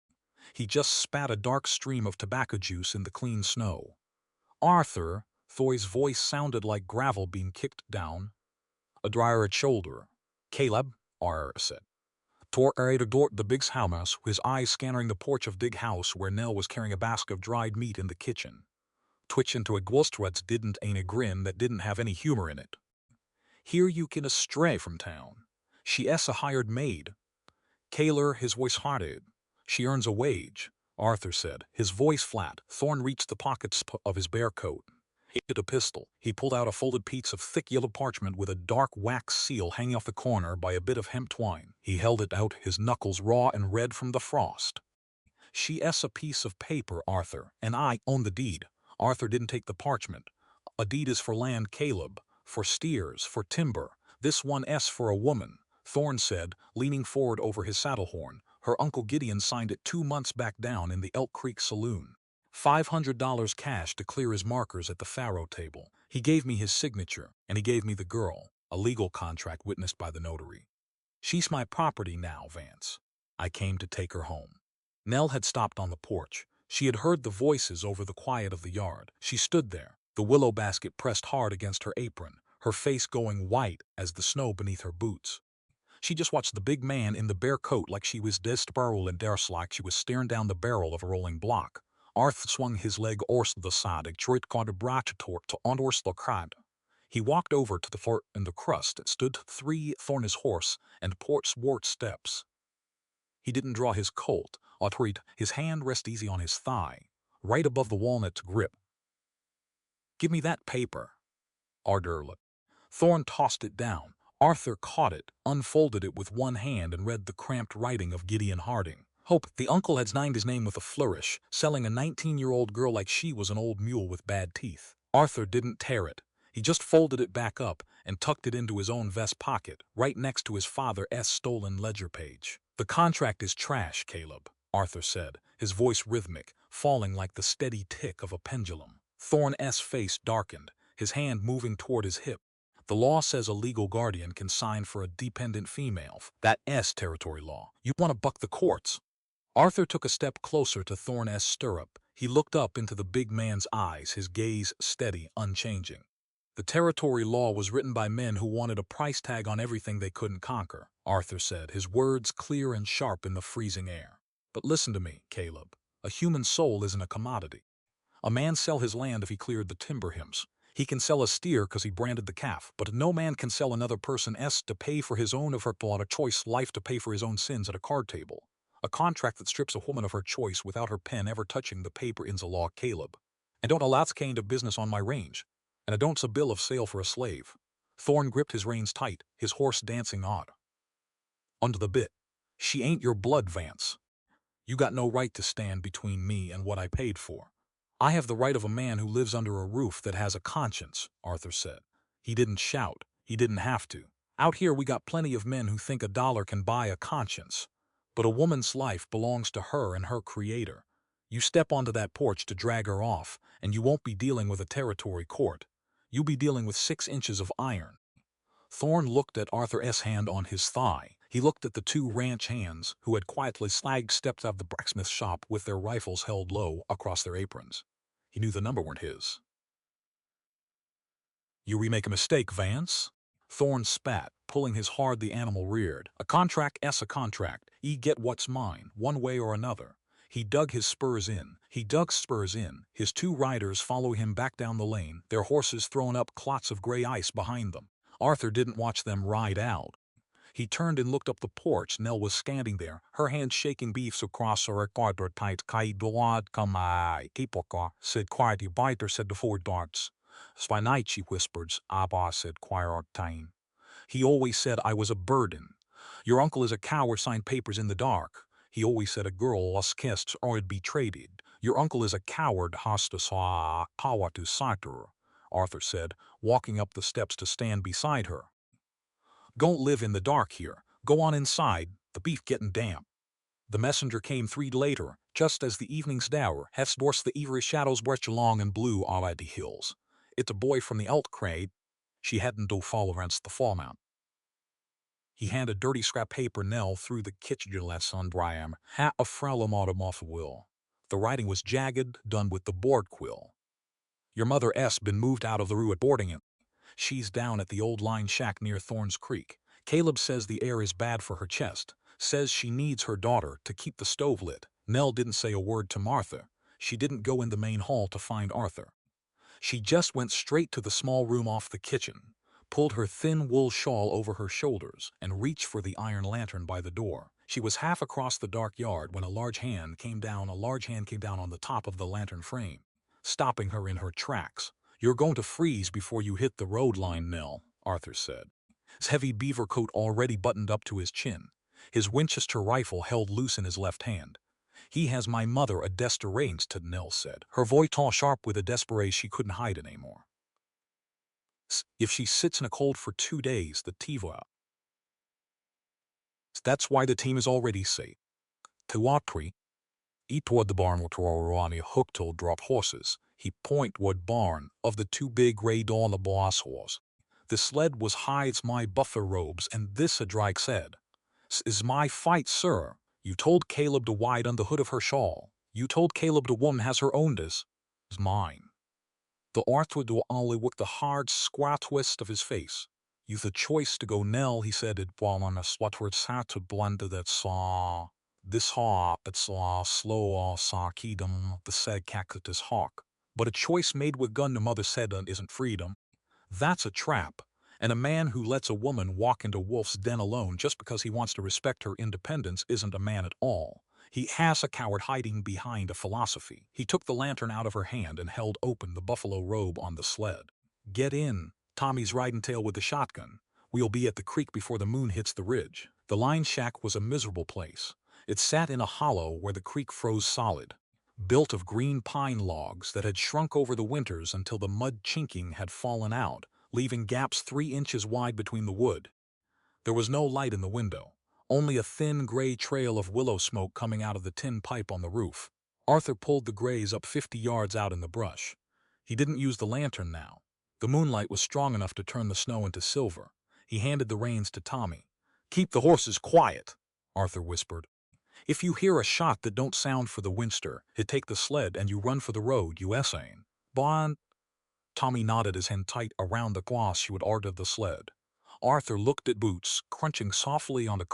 He just spat a dark stream of tobacco juice in the clean snow. Arthur, Thoy's voice sounded like gravel being kicked down. A dryer at shoulder. Caleb, Arthur said. Toward the big house, his eyes scanning the porch of Dig House where Nell was carrying a basket of dried meat in the kitchen. Twitch into a ghost didn't a grin that didn't have any humor in it. Here you can astray from town. She's a hired maid. Kaler, his voice hearted. She earns a wage, Arthur said, his voice flat. Thorne reached the pockets of his bare coat. He had a pistol. He pulled out a folded piece of thick yellow parchment with a dark wax seal hanging off the corner by a bit of hemp twine. He held it out, his knuckles raw and red from the frost. She's a piece of paper, Arthur, and I own the deed. Arthur didn't take the parchment. A deed is for land, Caleb, for steers, for timber. This one S for a woman, Thorne said, leaning forward over his saddle horn. Her Uncle Gideon signed it 2 months back down in the Elk Creek saloon. $500 cash to clear his markers at the faro table. He gave me his signature, and he gave me the girl, a legal contract witnessed by the notary. She's my property now, Vance. I came to take her home. Nell had stopped on the porch. She had heard the voices over the quiet of the yard. She stood there, the willow basket pressed hard against her apron, her face going white as the snow beneath her boots. She just watched the big man in the bare coat like she was desperate and like she was staring down the barrel of a rolling block. Arthur swung his leg orstsadig to ondorstlokrad. He walked over to the fort in the crust that stood 3 Thorne's horse and porch swart steps. He didn't draw his colt, his hand rest easy on his thigh, right above the walnut's grip. Give me that paper, Arthur. Thorne tossed it down. Arthur caught it, unfolded it with one hand and read the cramped writing of Gideon Harding. Hope, the uncle had signed his name with a flourish, selling a 19-year-old girl like she was an old mule with bad teeth. Arthur didn't tear it. He just folded it back up and tucked it into his own vest pocket, right next to his father's stolen ledger page. The contract is trash, Caleb, Arthur said, his voice rhythmic, falling like the steady tick of a pendulum. Thorne's face darkened, his hand moving toward his hip. The law says a legal guardian can sign for a dependent female. That's territory law. You want to buck the courts. Arthur took a step closer to Thorne's stirrup. He looked up into the big man's eyes, his gaze steady, unchanging. The territory law was written by men who wanted a price tag on everything they couldn't conquer, Arthur said, his words clear and sharp in the freezing air. But listen to me, Caleb. A human soul isn't a commodity. A man sell his land if he cleared the timber hims. He can sell a steer because he branded the calf, but no man can sell another person's to pay for his own of her blood, a choice life to pay for his own sins at a card table. A contract that strips a woman of her choice without her pen ever touching the paper is a law, Caleb. And don't allow this kind of business on my range. And I don't a bill of sale for a slave. Thorne gripped his reins tight, his horse dancing odd. Under the bit. She ain't your blood, Vance. You got no right to stand between me and what I paid for. I have the right of a man who lives under a roof that has a conscience, Arthur said. He didn't shout. He didn't have to. Out here we got plenty of men who think $1 can buy a conscience. But a woman's life belongs to her and her creator. You step onto that porch to drag her off, and you won't be dealing with a territory court. You'll be dealing with 6 inches of iron. Thorne looked at Arthur's hand on his thigh. He looked at the 2 ranch hands who had quietly stepped out of the blacksmith shop with their rifles held low across their aprons. He knew the number weren't his. You remake a mistake, Vance? Thorne spat, pulling his hard. The animal reared. A contract's a contract. Ye get what's mine, one way or another. He dug spurs in, his 2 riders follow him back down the lane, their horses throwing up clots of gray ice behind them. Arthur didn't watch them ride out. He turned and looked up the porch. Nell was standing there, her hands shaking beefs across her quarter tight. Said quietly. Biter said the 4 darts. By night, she whispered. Abba said quiet time. He always said I was a burden. Your uncle is a coward, signed papers in the dark. He always said a girl was kissed or it'd be traded. Your uncle is a coward, hasta power to satur, Arthur said, walking up the steps to stand beside her. Don't live in the dark here. Go on inside, the beef getting damp. The messenger came 3 later, just as the evening's dour hefsdorst the eerie shadows brushed along and blue over the hills. It's a boy from the Elk Creek. She hadn't do fall against the farmount. He handed dirty scrap paper. Nell through the kitchen on Brian. Ha a frellum off will. The writing was jagged, done with the board quill. Your mother's been moved out of the rue at boarding it. She's down at the old line shack near Thorns Creek. Caleb says the air is bad for her chest. Says she needs her daughter to keep the stove lit. Nell didn't say a word to Martha. She didn't go in the main hall to find Arthur. She just went straight to the small room off the kitchen. pulled her thin wool shawl over her shoulders, and reached for the iron lantern by the door. She was half across the dark yard when a large hand came down on the top of the lantern frame, stopping her in her tracks. "You're going to freeze before you hit the road line, Nell," Arthur said, his heavy beaver coat already buttoned up to his chin, his Winchester rifle held loose in his left hand. "He has my mother a range," Nell said, her voice all sharp with a desperation she couldn't hide anymore. "If she sits in a cold for 2 days, the Tiva. That's why the team is already safe. Tewatri, eat toward the barn with Rorani hooked to drop horses. He point toward barn of the 2 big gray dollar boss horse. The sled was hides my buffer robes, and this a drike said. "'S my fight, sir. You told Caleb to wide on the hood of her shawl. You told Caleb the woman has her own this. Is mine." The Arthur do only with the hard, square twist of his face. "You've the choice to go, Nell," he said it while on a swatward sat to blunder that saw. "This hawk that saw slow saw kedum," the said cactus hawk. "But a choice made with gun," the mother said, "isn't freedom. That's a trap. And a man who lets a woman walk into Wolf's den alone just because he wants to respect her independence isn't a man at all. He has a coward hiding behind a philosophy." He took the lantern out of her hand and held open the buffalo robe on the sled. "Get in. Tommy's riding tail with the shotgun. We'll be at the creek before the moon hits the ridge." The line shack was a miserable place. It sat in a hollow where the creek froze solid, built of green pine logs that had shrunk over the winters until the mud chinking had fallen out, leaving gaps 3 inches wide between the wood. There was no light in the window, only a thin gray trail of willow smoke coming out of the tin pipe on the roof. Arthur pulled the grays up 50 yards out in the brush. He didn't use the lantern now. The moonlight was strong enough to turn the snow into silver. He handed the reins to Tommy. "Keep the horses quiet," Arthur whispered. "If you hear a shot that don't sound for the Winster, hit take the sled and you run for the road, U.S.A. Bon." Tommy nodded his hand tight around the quash you had ordered the sled. Arthur looked at Boots, crunching soft on the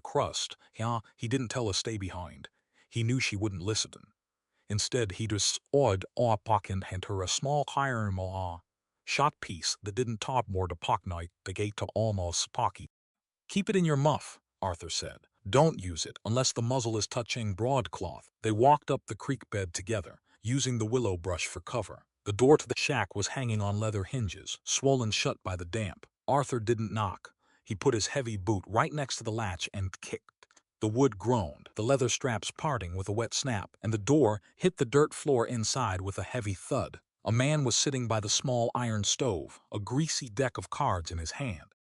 crust. Yeah, he didn't tell her stay behind. He knew she wouldn't listen. Instead, he just awed pocket and her a small iron shot piece that didn't top more to pocknight the gate to almost pocky. "Keep it in your muff," Arthur said. "Don't use it unless the muzzle is touching broadcloth." They walked up the creek bed together, using the willow brush for cover. The door to the shack was hanging on leather hinges, swollen shut by the damp. Arthur didn't knock. He put his heavy boot right next to the latch and kicked. The wood groaned, the leather straps parting with a wet snap, and the door hit the dirt floor inside with a heavy thud. A man was sitting by the small iron stove, a greasy deck of cards in his hand.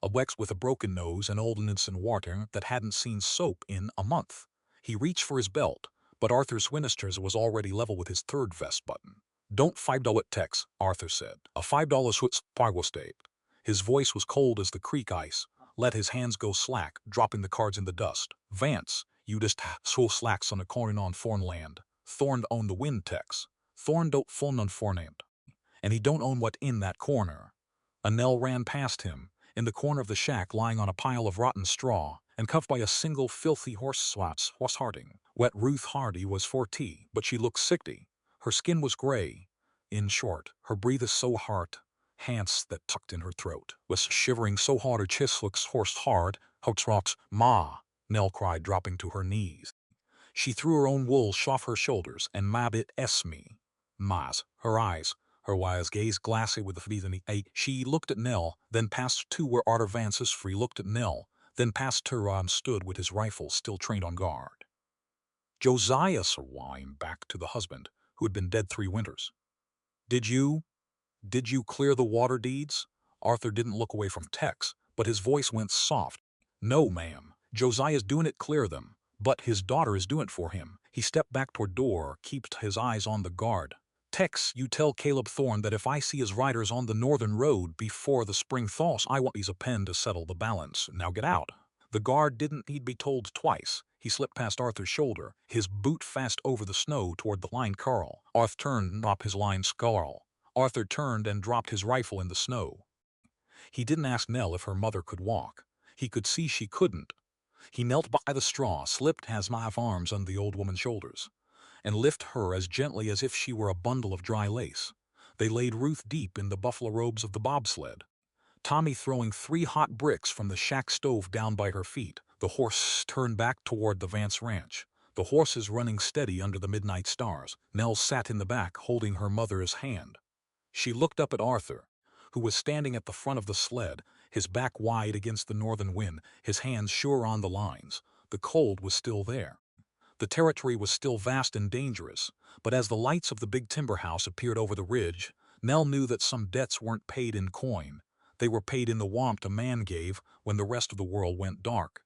A Wex with a broken nose and old innocent water that hadn't seen soap in a month. He reached for his belt, but Arthur's Winchester's was already level with his third vest button. "Don't $5 Tex," Arthur said. "A $5 Swiss Pargo State." His voice was cold as the creek ice. Let his hands go slack, dropping the cards in the dust. "Vance, you just so slacks on a corner on foreign land. Thorn own the wind, Tex. Thorn don't phone on forenamed. And he don't own what in that corner." A Nell ran past him, in the corner of the shack lying on a pile of rotten straw, and cuffed by a single filthy horse Harding. Wet Ruth Hardy was 40, but she looked 60. Her skin was gray. In short, her breath is so hard, hands that tucked in her throat, was shivering so hard her chest looks horse hard, rocks, "Ma!" Nell cried, dropping to her knees. She threw her own wool off her shoulders, and Mabit es me. Ma's, her wise gaze glassy with the feeling. She looked at Nell, then passed to where Arthur Vance's free looked at Nell, then passed to and stood with his rifle still trained on guard. Josiah whined back to the husband, who had been dead 3 winters. Did you clear the water deeds?" Arthur didn't look away from Tex, but his voice went soft. "No, ma'am. Josiah's doing it clear them, but his daughter is doing it for him." He stepped back toward door, kept his eyes on the guard. "Tex, you tell Caleb Thorne that if I see his riders on the northern road before the spring thaws, I want these a pen to settle the balance. Now get out." The guard didn't need be told twice. He slipped past Arthur's shoulder, his boot fast over the snow toward the line curl. Arthur turned and dropped his line scarl. Arthur turned and dropped his rifle in the snow. He didn't ask Nell if her mother could walk. He could see she couldn't. He knelt by the straw, slipped his arms under the old woman's shoulders, and lifted her as gently as if she were a bundle of dry lace. They laid Ruth deep in the buffalo robes of the bobsled, Tommy throwing 3 hot bricks from the shack stove down by her feet. The horse turned back toward the Vance ranch, the horses running steady under the midnight stars. Nell sat in the back holding her mother's hand. She looked up at Arthur, who was standing at the front of the sled, his back wide against the northern wind, his hands sure on the lines. The cold was still there. The territory was still vast and dangerous, but as the lights of the big timber house appeared over the ridge, Nell knew that some debts weren't paid in coin. They were paid in the warmth a man gave when the rest of the world went dark.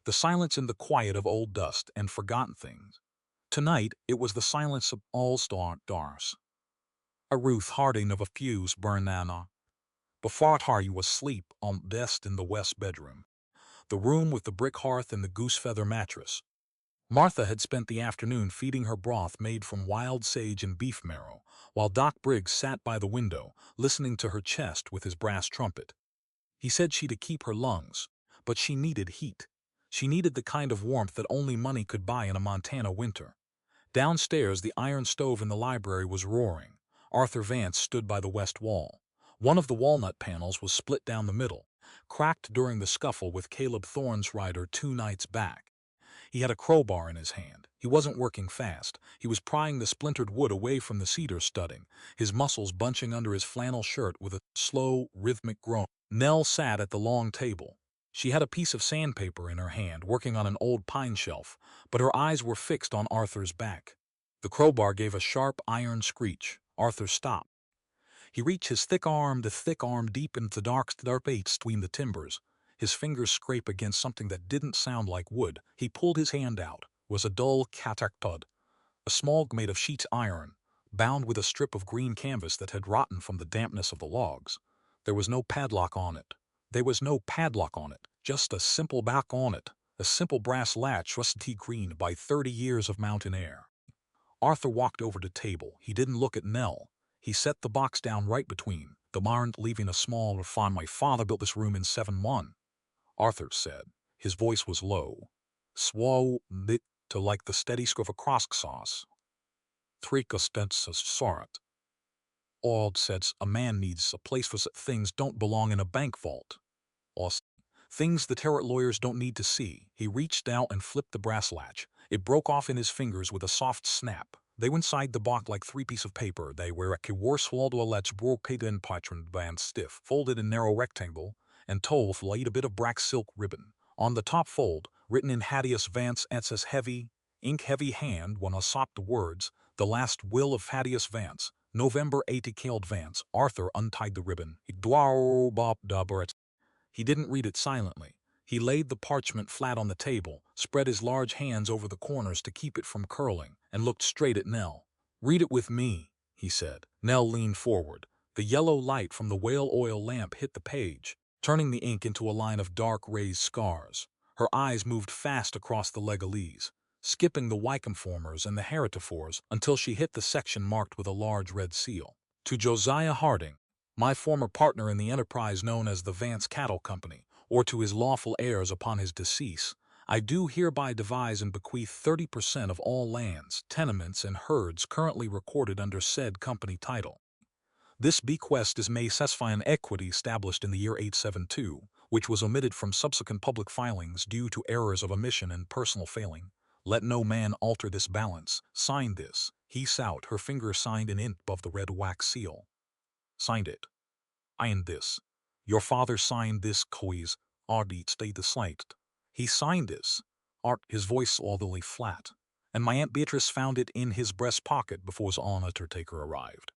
The silence and the quiet of old dust and forgotten things. Tonight, it was the silence of all-star stars. A Ruth Harding of a fuse burned Nana. Before Hardy was asleep on desk in the west bedroom, the room with the brick hearth and the goose-feather mattress. Martha had spent the afternoon feeding her broth made from wild sage and beef marrow, while Doc Briggs sat by the window, listening to her chest with his brass trumpet. He said she'd keep her lungs, but she needed heat. She needed the kind of warmth that only money could buy in a Montana winter. Downstairs, the iron stove in the library was roaring. Arthur Vance stood by the west wall. One of the walnut panels was split down the middle, cracked during the scuffle with Caleb Thorne's rider 2 nights back. He had a crowbar in his hand. He wasn't working fast. He was prying the splintered wood away from the cedar studding, his muscles bunching under his flannel shirt with a slow, rhythmic groan. Nell sat at the long table. She had a piece of sandpaper in her hand, working on an old pine shelf, but her eyes were fixed on Arthur's back. The crowbar gave a sharp iron screech. Arthur stopped. He reached his thick arm deep into the dark space between the timbers. His fingers scraped against something that didn't sound like wood. He pulled his hand out. It was a dull catak thud. A small made of sheet iron, bound with a strip of green canvas that had rotten from the dampness of the logs. There was no padlock on it. Just a simple back on it. A simple brass latch rusty green by 30 years of mountain air. Arthur walked over to the table. He didn't look at Nell. He set the box down right between the barn, leaving a small refine. My father built this room in 7-1. Arthur said. His voice was low. Swow lit to like the steady score of a cross sauce. Tricostensas sort. Odd says a man needs a place for things don't belong in a bank vault. Things the tarot lawyers don't need to see. He reached out and flipped the brass latch. It broke off in his fingers with a soft snap. They went inside the box like 3 pieces of paper. They were a swallowed a latch brocade in patron band stiff, folded in narrow rectangle, and Tolf laid a bit of black silk ribbon. On the top fold, written in Thaddeus Vance Etz's heavy hand, when I sought the words, the last will of Thaddeus Vance, November 80 killed Vance. Arthur untied the ribbon. He didn't read it silently. He laid the parchment flat on the table, spread his large hands over the corners to keep it from curling, and looked straight at Nell. Read it with me, he said. Nell leaned forward. The yellow light from the whale oil lamp hit the page, turning the ink into a line of dark raised scars. Her eyes moved fast across the legalese, skipping the Wycomformers and the Heretiphors until she hit the section marked with a large red seal. To Josiah Harding, my former partner in the enterprise known as the Vance Cattle Company, or to his lawful heirs upon his decease, I do hereby devise and bequeath 30% of all lands, tenements, and herds currently recorded under said company title. This bequest is made satisfy an equity established in the year 872, which was omitted from subsequent public filings due to errors of omission and personal failing. Let no man alter this balance. Sign this. He out. Her finger signed in ink above the red wax seal. Signed it. Ironed this. Your father signed this, cois. Ardit stayed the slate. He signed this. Art, his voice audibly flat. And my Aunt Beatrice found it in his breast pocket before his undertaker arrived.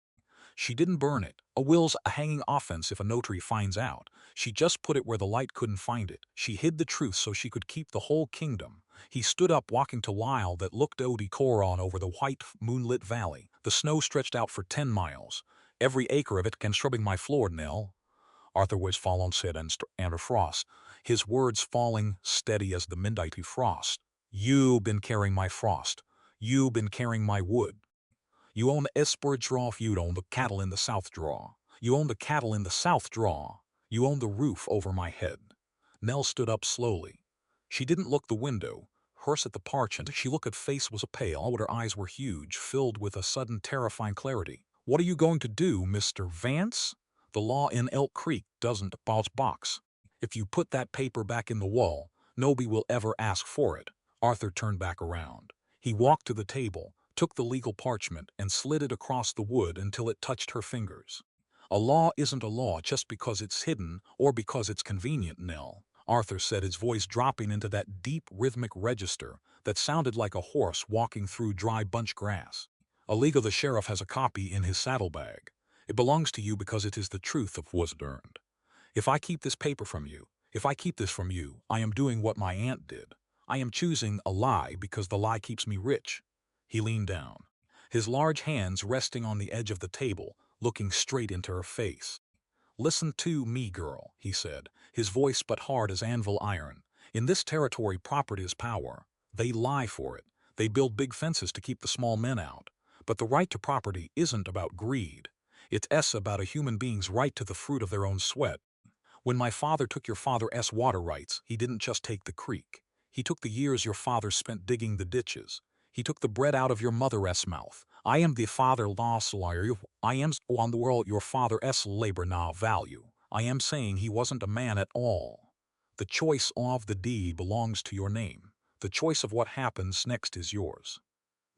She didn't burn it. A will's a hanging offense if a notary finds out. She just put it where the light couldn't find it. She hid the truth so she could keep the whole kingdom. He stood up, walking to Lyle that looked Odi Coron over the white, moonlit valley. The snow stretched out for 10 miles. Every acre of it can scrubbing my floor, Nell. Arthur was fallen said under frost, his words falling steady as the midnight frost. You been carrying my frost. You been carrying my wood. You own the Esper draw. You own the cattle in the South draw. You own the cattle in the South draw. You own the roof over my head. Nell stood up slowly. She didn't look the window. Hers at the parchment. She looked at face was a pale, but her eyes were huge, filled with a sudden terrifying clarity. "What are you going to do, Mr. Vance? The law in Elk Creek doesn't box. If you put that paper back in the wall, nobody will ever ask for it." Arthur turned back around. He walked to the table, took the legal parchment, and slid it across the wood until it touched her fingers. "A law isn't a law just because it's hidden or because it's convenient, Nell," Arthur said, his voice dropping into that deep rhythmic register that sounded like a horse walking through dry bunch grass. "A league of the sheriff has a copy in his saddlebag. It belongs to you because it is the truth of what's earned. If I keep this paper from you, if I keep this from you, I am doing what my aunt did. I am choosing a lie because the lie keeps me rich." He leaned down, his large hands resting on the edge of the table, looking straight into her face. "Listen to me, girl," he said, his voice but hard as anvil iron. "In this territory, property is power. They lie for it. They build big fences to keep the small men out. But the right to property isn't about greed. It's about a human being's right to the fruit of their own sweat. When my father took your father's water rights, he didn't just take the creek. He took the years your father spent digging the ditches. He took the bread out of your mother's mouth. I am the father-law's lawyer. I am on the world your father's labor now value. I am saying he wasn't a man at all. The choice of the deed belongs to your name. The choice of what happens next is yours."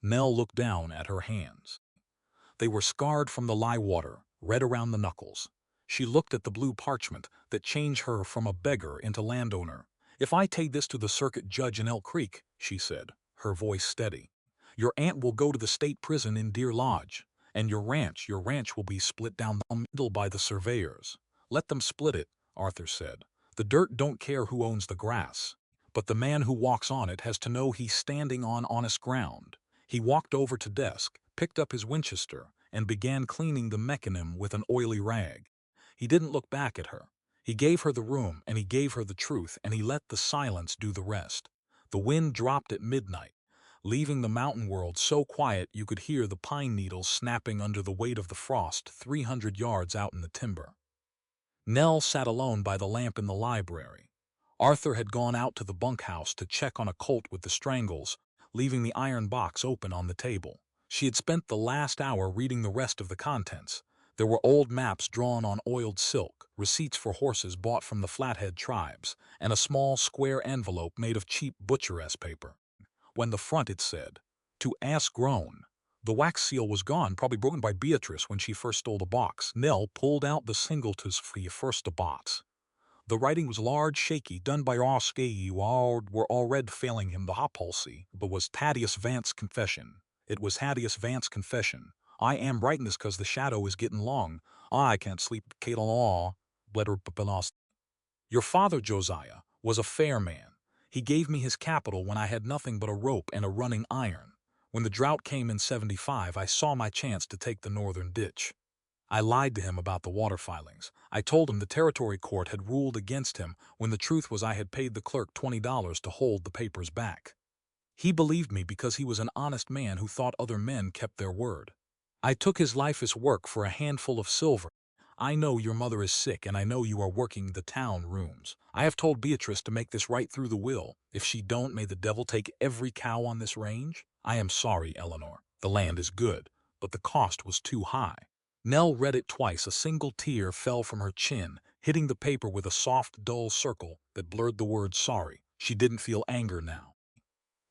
Nell looked down at her hands. They were scarred from the lye water, red around the knuckles. She looked at the blue parchment that changed her from a beggar into landowner. "If I take this to the circuit judge in Elk Creek," she said, her voice steady, "your aunt will go to the state prison in Deer Lodge, and your ranch will be split down the middle by the surveyors." "Let them split it," Arthur said. "The dirt don't care who owns the grass. But the man who walks on it has to know he's standing on honest ground." He walked over to desk, picked up his Winchester, and began cleaning the mechanism with an oily rag. He didn't look back at her. He gave her the room, and he gave her the truth, and he let the silence do the rest. The wind dropped at midnight, leaving the mountain world so quiet you could hear the pine needles snapping under the weight of the frost 300 yards out in the timber. Nell sat alone by the lamp in the library. Arthur had gone out to the bunkhouse to check on a colt with the strangles, leaving the iron box open on the table. She had spent the last hour reading the rest of the contents. There were old maps drawn on oiled silk, receipts for horses bought from the Flathead tribes, and a small square envelope made of cheap butcher's paper. When the front it said, "To ask grown." The wax seal was gone, probably broken by Beatrice when she first stole the box. Nell pulled out the singletons for the first box. The writing was large, shaky, done by Oscar were already failing him the hot palsy, but was Thaddeus Vance's confession. It was Thaddeus Vance's confession. "I am writing this because the shadow is getting long. I can't sleep, Kate letter lost. Your father, Josiah, was a fair man. He gave me his capital when I had nothing but a rope and a running iron. When the drought came in '75, I saw my chance to take the northern ditch. I lied to him about the water filings. I told him the territory court had ruled against him when the truth was I had paid the clerk $20 to hold the papers back. He believed me because he was an honest man who thought other men kept their word. I took his life as work for a handful of silver. I know your mother is sick, and I know you are working the town rooms. I have told Beatrice to make this right through the will. If she don't, may the devil take every cow on this range. I am sorry, Eleanor. The land is good, but the cost was too high." Nell read it twice. A single tear fell from her chin, hitting the paper with a soft, dull circle that blurred the word sorry. She didn't feel anger now.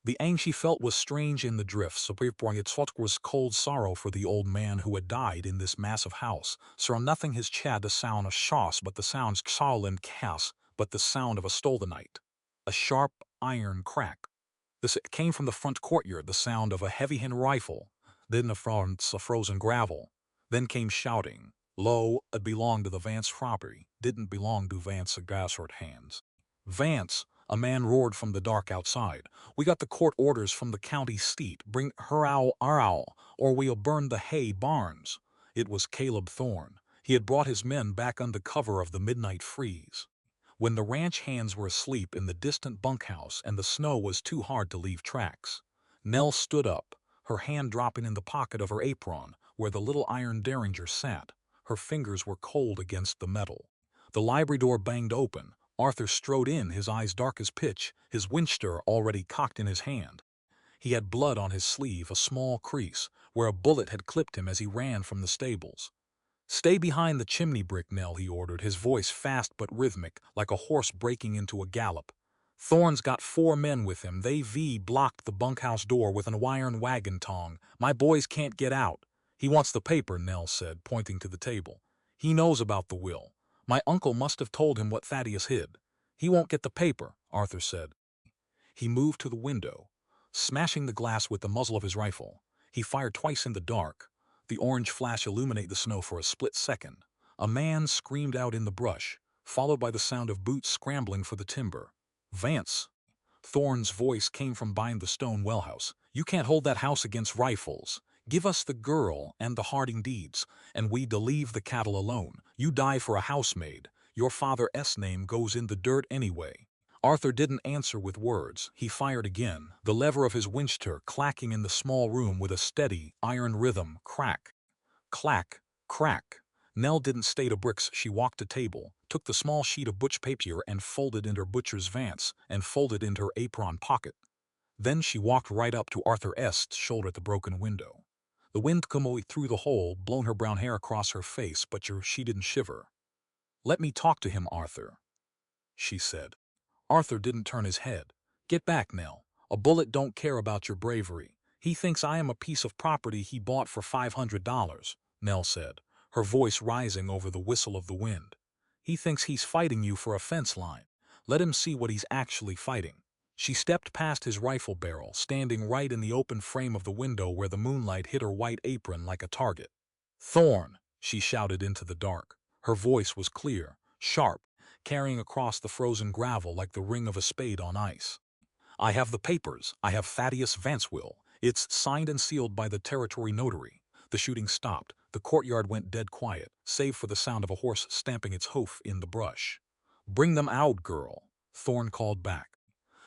The anger she felt was strange in the drifts of its thought was cold sorrow for the old man who had died in this massive house. So nothing has chad the sound of shoss but the sounds and chaos, but the sound of a stolen night. A sharp iron crack. This came from the front courtyard, the sound of a heavy-hand rifle, then the fronts of frozen gravel. Then came shouting. Low, it belonged to the Vance property, didn't belong to Vance's Gassert hands. "Vance," a man roared from the dark outside. "We got the court orders from the county seat. Bring her our owl, or we'll burn the hay barns." It was Caleb Thorne. He had brought his men back under cover of the midnight freeze, when the ranch hands were asleep in the distant bunkhouse and the snow was too hard to leave tracks. Nell stood up, her hand dropping in the pocket of her apron where the little iron derringer sat. Her fingers were cold against the metal. The library door banged open. Arthur strode in, his eyes dark as pitch, his Winchester already cocked in his hand. He had blood on his sleeve, a small crease, where a bullet had clipped him as he ran from the stables. "Stay behind the chimney brick, Nell," he ordered, his voice fast but rhythmic, like a horse breaking into a gallop. "Thorne's got 4 men with him. They blocked the bunkhouse door with an iron wagon tong. My boys can't get out." "He wants the paper," Nell said, pointing to the table. "He knows about the will. My uncle must have told him what Thaddeus hid." "He won't get the paper," Arthur said. He moved to the window, smashing the glass with the muzzle of his rifle. He fired twice in the dark. The orange flash illuminated the snow for a split second. A man screamed out in the brush, followed by the sound of boots scrambling for the timber. "Vance!" Thorne's voice came from behind the stone well house. "You can't hold that house against rifles. Give us the girl and the Harding deeds, and we'd leave the cattle alone. You die for a housemaid. Your father's name goes in the dirt anyway." Arthur didn't answer with words. He fired again, the lever of his Winchester clacking in the small room with a steady, iron rhythm. Crack, clack, crack. Nell didn't stay to bricks. She walked to table, took the small sheet of butch paper and folded into her butcher's vance, and folded into her apron pocket. Then she walked right up to Arthur's shoulder at the broken window. The wind came through the hole, blown her brown hair across her face, but she didn't shiver. "Let me talk to him, Arthur," she said. Arthur didn't turn his head. "Get back, Nell. A bullet don't care about your bravery. He thinks I am a piece of property he bought for $500, Nell said, her voice rising over the whistle of the wind. "He thinks he's fighting you for a fence line. Let him see what he's actually fighting." She stepped past his rifle barrel, standing right in the open frame of the window where the moonlight hit her white apron like a target. "Thorne!" she shouted into the dark. Her voice was clear, sharp, carrying across the frozen gravel like the ring of a spade on ice. "I have the papers. I have Thaddeus Vance's will. It's signed and sealed by the territory notary." The shooting stopped. The courtyard went dead quiet, save for the sound of a horse stamping its hoof in the brush. "Bring them out, girl," Thorne called back.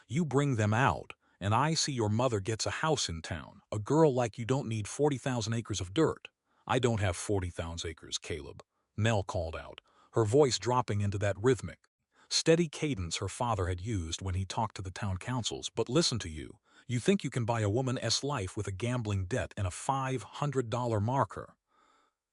"You bring them out, and I see your mother gets a house in town. A girl like you don't need 40,000 acres of dirt." "I don't have 40,000 acres, Caleb," Nell called out, her voice dropping into that rhythmic, steady cadence her father had used when he talked to the town councils. "But listen to you. You think you can buy a woman's life with a gambling debt and a $500 marker.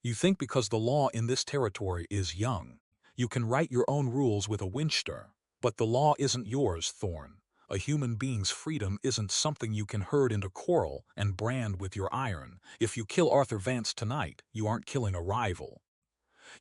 You think because the law in this territory is young, you can write your own rules with a Winchester. But the law isn't yours, Thorne. A human being's freedom isn't something you can herd into coral and brand with your iron. If you kill Arthur Vance tonight, you aren't killing a rival.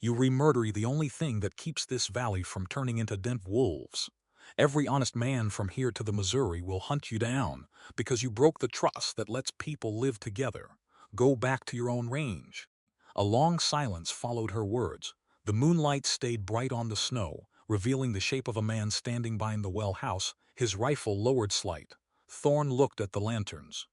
You re-murder the only thing that keeps this valley from turning into den wolves. Every honest man from here to the Missouri will hunt you down because you broke the trust that lets people live together. Go back to your own range." A long silence followed her words. The moonlight stayed bright on the snow, revealing the shape of a man standing behind the well house, his rifle lowered slight. Thorne looked at the lanterns.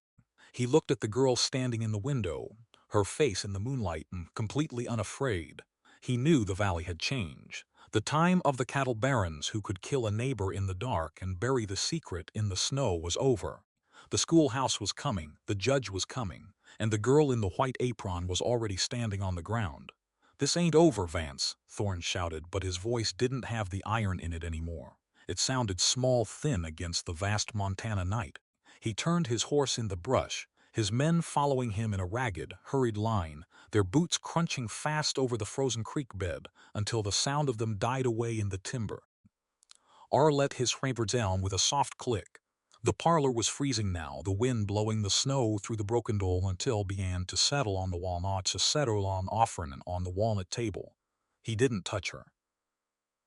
He looked at the girl standing in the window, her face in the moonlight, completely unafraid. He knew the valley had changed. The time of the cattle barons who could kill a neighbor in the dark and bury the secret in the snow was over. The schoolhouse was coming, the judge was coming, and the girl in the white apron was already standing on the ground. "This ain't over, Vance," Thorne shouted, but his voice didn't have the iron in it anymore. It sounded small, thin against the vast Montana night. He turned his horse in the brush, his men following him in a ragged, hurried line, their boots crunching fast over the frozen creek bed until the sound of them died away in the timber. Ar let his hammer down with a soft click. The parlor was freezing now, the wind blowing the snow through the broken door until it began to settle on the walnuts, to settle on offering on the walnut table. He didn't touch her.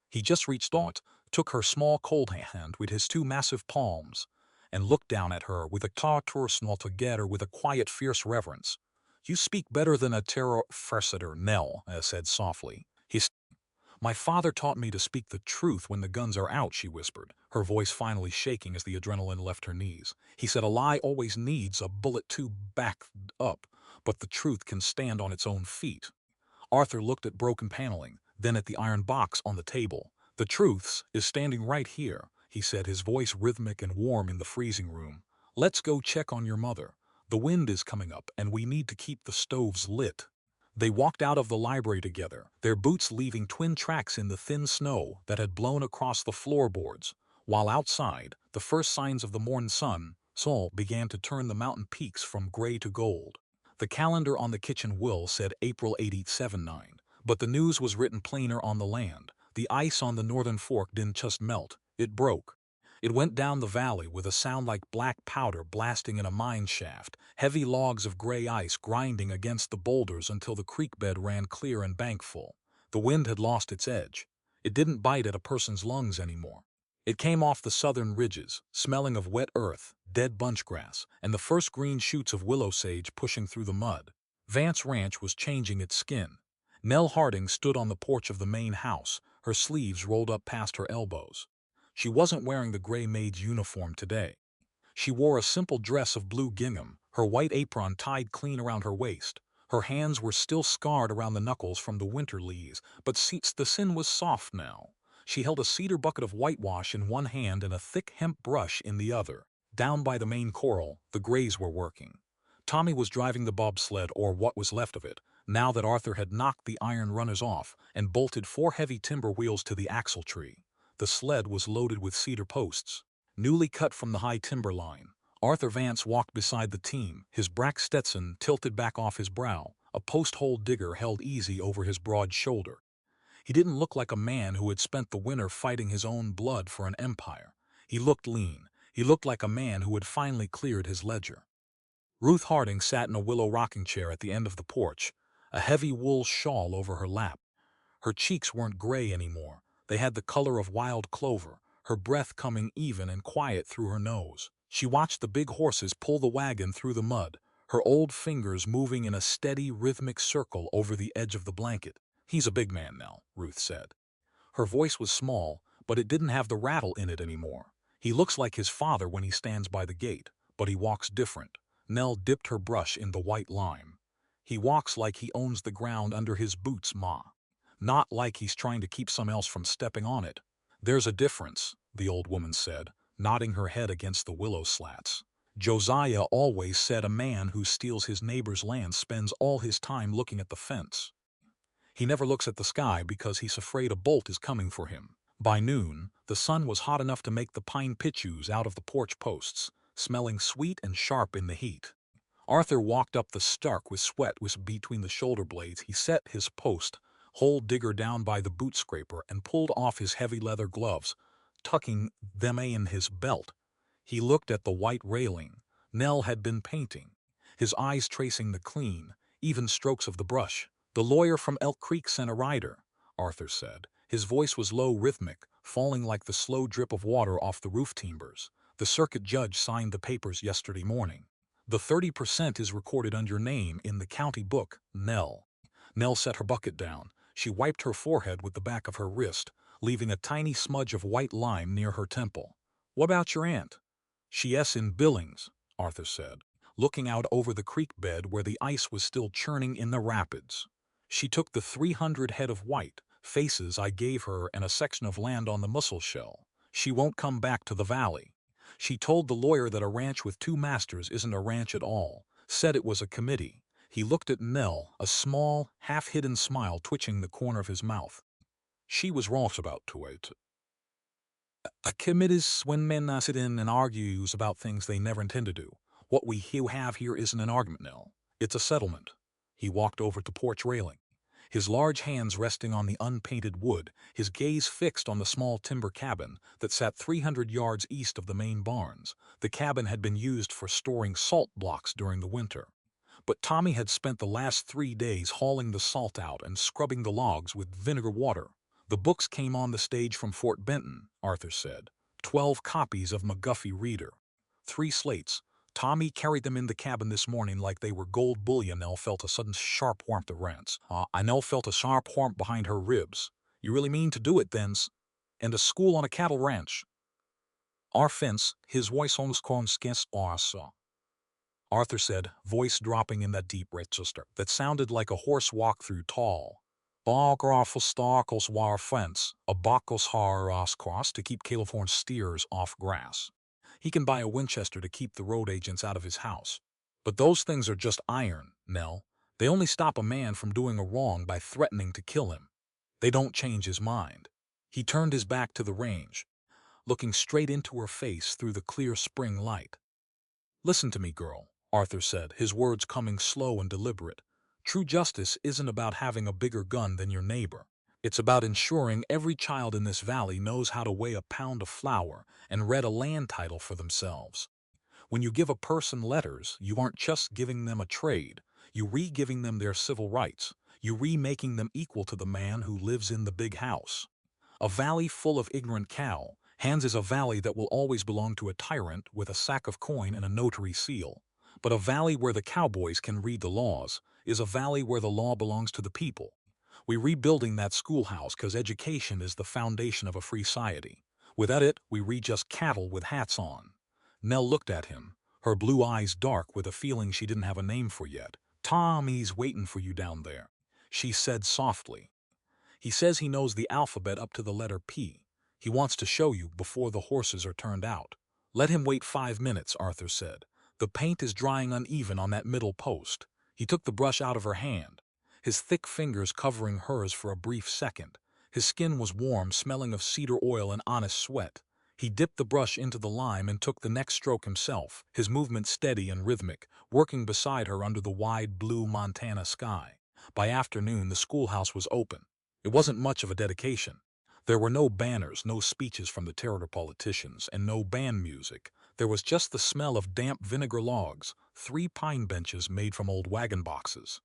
He just reached out, took her small cold hand with his 2 massive palms, and looked down at her with a tortoise altogether with a quiet, fierce reverence. "You speak better than a terror-fressator," Nell said softly. "My father taught me to speak the truth when the guns are out," she whispered, her voice finally shaking as the adrenaline left her knees. "He said a lie always needs a bullet to back up, but the truth can stand on its own feet." Arthur looked at broken paneling, then at the iron box on the table. "The truth is standing right here," he said, his voice rhythmic and warm in the freezing room. "Let's go check on your mother. The wind is coming up, and we need to keep the stoves lit." They walked out of the library together, their boots leaving twin tracks in the thin snow that had blown across the floorboards, while outside, the first signs of the morning sun began to turn the mountain peaks from gray to gold. The calendar on the kitchen wall said April 1879, but the news was written plainer on the land. The ice on the northern fork didn't just melt, it broke. It went down the valley with a sound like black powder blasting in a mine shaft, heavy logs of gray ice grinding against the boulders until the creek bed ran clear and bankful. The wind had lost its edge. It didn't bite at a person's lungs anymore. It came off the southern ridges, smelling of wet earth, dead bunchgrass, and the first green shoots of willow sage pushing through the mud. Vance Ranch was changing its skin. Nell Harding stood on the porch of the main house, her sleeves rolled up past her elbows. She wasn't wearing the gray maid's uniform today. She wore a simple dress of blue gingham, her white apron tied clean around her waist. Her hands were still scarred around the knuckles from the winter leaves, but the sin was soft now. She held a cedar bucket of whitewash in one hand and a thick hemp brush in the other. Down by the main corral, the Grays were working. Tommy was driving the bobsled, or what was left of it, now that Arthur had knocked the iron runners off and bolted 4 heavy timber wheels to the axle-tree. The sled was loaded with cedar posts, newly cut from the high timber line. Arthur Vance walked beside the team, his brack Stetson tilted back off his brow, a post-hole digger held easy over his broad shoulder. He didn't look like a man who had spent the winter fighting his own blood for an empire. He looked lean. He looked like a man who had finally cleared his ledger. Ruth Harding sat in a willow rocking chair at the end of the porch, a heavy wool shawl over her lap. Her cheeks weren't gray anymore. They had the color of wild clover, her breath coming even and quiet through her nose. She watched the big horses pull the wagon through the mud, her old fingers moving in a steady, rhythmic circle over the edge of the blanket. "He's a big man now," Ruth said. Her voice was small, but it didn't have the rattle in it anymore. "He looks like his father when he stands by the gate, but he walks different." Nell dipped her brush in the white lime. "He walks like he owns the ground under his boots, Ma. Not like he's trying to keep someone else from stepping on it." "There's a difference," the old woman said, nodding her head against the willow slats. "Josiah always said a man who steals his neighbor's land spends all his time looking at the fence. He never looks at the sky because he's afraid a bolt is coming for him." By noon, the sun was hot enough to make the pine pitchews out of the porch posts, smelling sweet and sharp in the heat. Arthur walked up the stark with sweat between the shoulder blades. He set his post-hole digger down by the boot scraper and pulled off his heavy leather gloves, tucking them in his belt. He looked at the white railing Nell had been painting, his eyes tracing the clean, even strokes of the brush. "The lawyer from Elk Creek sent a rider," Arthur said. His voice was low, rhythmic, falling like the slow drip of water off the roof timbers. "The circuit judge signed the papers yesterday morning. The 30% is recorded under your name in the county book, Nell." Nell set her bucket down. She wiped her forehead with the back of her wrist, leaving a tiny smudge of white lime near her temple. "What about your aunt?" "She's in Billings," Arthur said, looking out over the creek bed where the ice was still churning in the rapids. "She took the 300 head of white faces I gave her and a section of land on the Musselshell. She won't come back to the valley. She told the lawyer that a ranch with 2 masters isn't a ranch at all, said it was a committee." He looked at Nell, a small, half-hidden smile twitching the corner of his mouth. "She was wrong about it. A committee's when men sit in and argues about things they never intend to do. What we have here isn't an argument, Nell. It's a settlement." He walked over to the porch railing, his large hands resting on the unpainted wood, his gaze fixed on the small timber cabin that sat 300 yards east of the main barns. The cabin had been used for storing salt blocks during the winter, but Tommy had spent the last 3 days hauling the salt out and scrubbing the logs with vinegar water. "The books came on the stage from Fort Benton," Arthur said. 12 copies of McGuffey Reader. 3 slates. Tommy carried them in the cabin this morning like they were gold bullion." Nell felt a sudden sharp warmth of rants. Nell felt a sharp warmth behind her ribs. "You really mean to do it, then? And a school on a cattle ranch?" "Our fence," his voice almost conscious also, Arthur said, voice dropping in that deep register that sounded like a horse walk through tall. "Bograph starkles war fence, a bakos har cross to keep California steers off grass. He can buy a Winchester to keep the road agents out of his house. But those things are just iron, Nell. They only stop a man from doing a wrong by threatening to kill him. They don't change his mind." He turned his back to the range, looking straight into her face through the clear spring light. "Listen to me, girl," Arthur said, his words coming slow and deliberate. True justice isn't about having a bigger gun than your neighbor. It's about ensuring every child in this valley knows how to weigh a pound of flour and read a land title for themselves. When you give a person letters, you aren't just giving them a trade. You re-giving them their civil rights. You remaking them equal to the man who lives in the big house. A valley full of ignorant cow hands is a valley that will always belong to a tyrant with a sack of coin and a notary seal. But a valley where the cowboys can read the laws is a valley where the law belongs to the people. We're rebuilding that schoolhouse because education is the foundation of a free society. Without it, we read just cattle with hats on. Nell looked at him, her blue eyes dark with a feeling she didn't have a name for yet. Tommy's waiting for you down there, she said softly. He says he knows the alphabet up to the letter P. He wants to show you before the horses are turned out. Let him wait 5 minutes, Arthur said. The paint is drying uneven on that middle post. He took the brush out of her hand, his thick fingers covering hers for a brief second. His skin was warm, smelling of cedar oil and honest sweat. He dipped the brush into the lime and took the next stroke himself, his movement steady and rhythmic, working beside her under the wide blue Montana sky. By afternoon, the schoolhouse was open. It wasn't much of a dedication. There were no banners, no speeches from the terror politicians, and no band music. There was just the smell of damp vinegar logs, 3 pine benches made from old wagon boxes,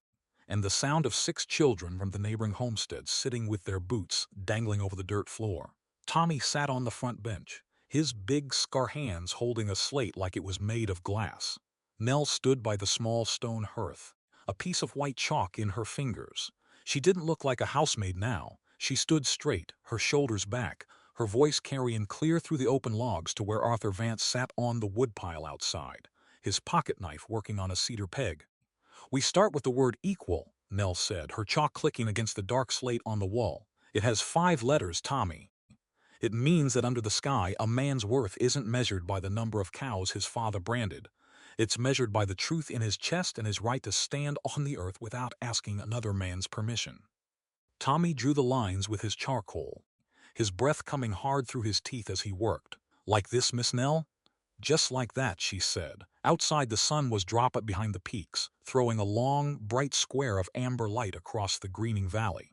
and the sound of 6 children from the neighboring homesteads sitting with their boots dangling over the dirt floor. Tommy sat on the front bench, his big scar hands holding a slate like it was made of glass. Nell stood by the small stone hearth, a piece of white chalk in her fingers. She didn't look like a housemaid now. She stood straight, her shoulders back, her voice carrying clear through the open logs to where Arthur Vance sat on the woodpile outside, his pocket knife working on a cedar peg. We start with the word equal, Nell said, her chalk clicking against the dark slate on the wall. It has 5 letters, Tommy. It means that under the sky, a man's worth isn't measured by the number of cows his father branded. It's measured by the truth in his chest and his right to stand on the earth without asking another man's permission. Tommy drew the lines with his charcoal, his breath coming hard through his teeth as he worked. Like this, Miss Nell? Just like that, she said. Outside, the sun was dropping behind the peaks, throwing a long, bright square of amber light across the greening valley.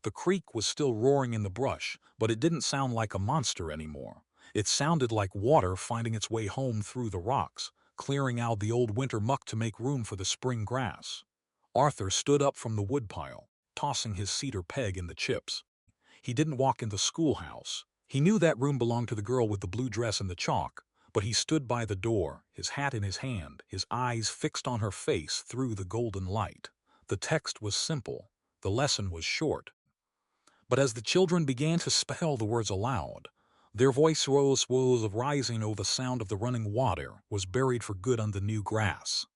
The creek was still roaring in the brush, but it didn't sound like a monster anymore. It sounded like water finding its way home through the rocks, clearing out the old winter muck to make room for the spring grass. Arthur stood up from the woodpile, tossing his cedar peg in the chips. He didn't walk in the schoolhouse. He knew that room belonged to the girl with the blue dress and the chalk, but he stood by the door, his hat in his hand, his eyes fixed on her face through the golden light. The text was simple. The lesson was short. But as the children began to spell the words aloud, their voice rose of rising over the sound of the running water was buried for good under new grass.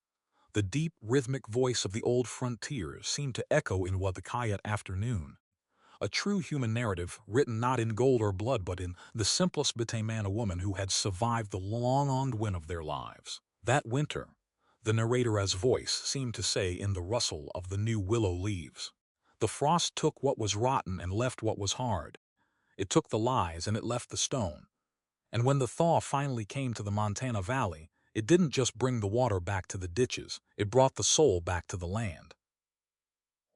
The deep, rhythmic voice of the old frontiers seemed to echo in what the quiet afternoon. A true human narrative, written not in gold or blood but in the simplest bit man or woman who had survived the long win of their lives. That winter, the narrator's voice seemed to say in the rustle of the new willow leaves. The frost took what was rotten and left what was hard. It took the lies and it left the stone. And when the thaw finally came to the Montana Valley, it didn't just bring the water back to the ditches, it brought the soul back to the land.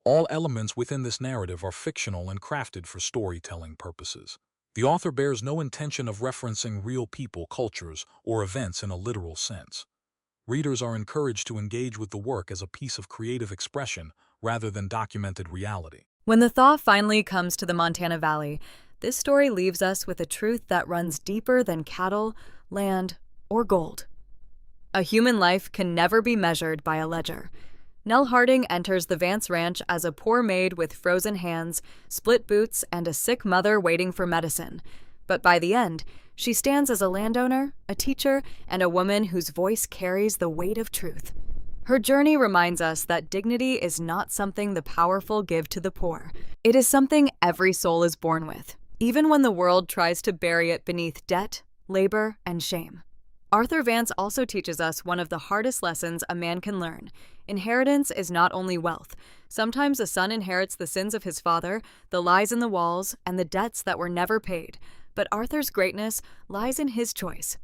All elements within this narrative are fictional and crafted for storytelling purposes. The author bears no intention of referencing real people, cultures, or events in a literal sense. Readers are encouraged to engage with the work as a piece of creative expression rather than documented reality. When the thaw finally comes to the Montana Valley, this story leaves us with a truth that runs deeper than cattle, land, or gold. A human life can never be measured by a ledger. Nell Harding enters the Vance Ranch as a poor maid with frozen hands, split boots, and a sick mother waiting for medicine. But by the end, she stands as a landowner, a teacher, and a woman whose voice carries the weight of truth. Her journey reminds us that dignity is not something the powerful give to the poor. It is something every soul is born with, even when the world tries to bury it beneath debt, labor, and shame. Arthur Vance also teaches us one of the hardest lessons a man can learn. Inheritance is not only wealth. Sometimes a son inherits the sins of his father, the lies in the walls, and the debts that were never paid. But Arthur's greatness lies in his choice.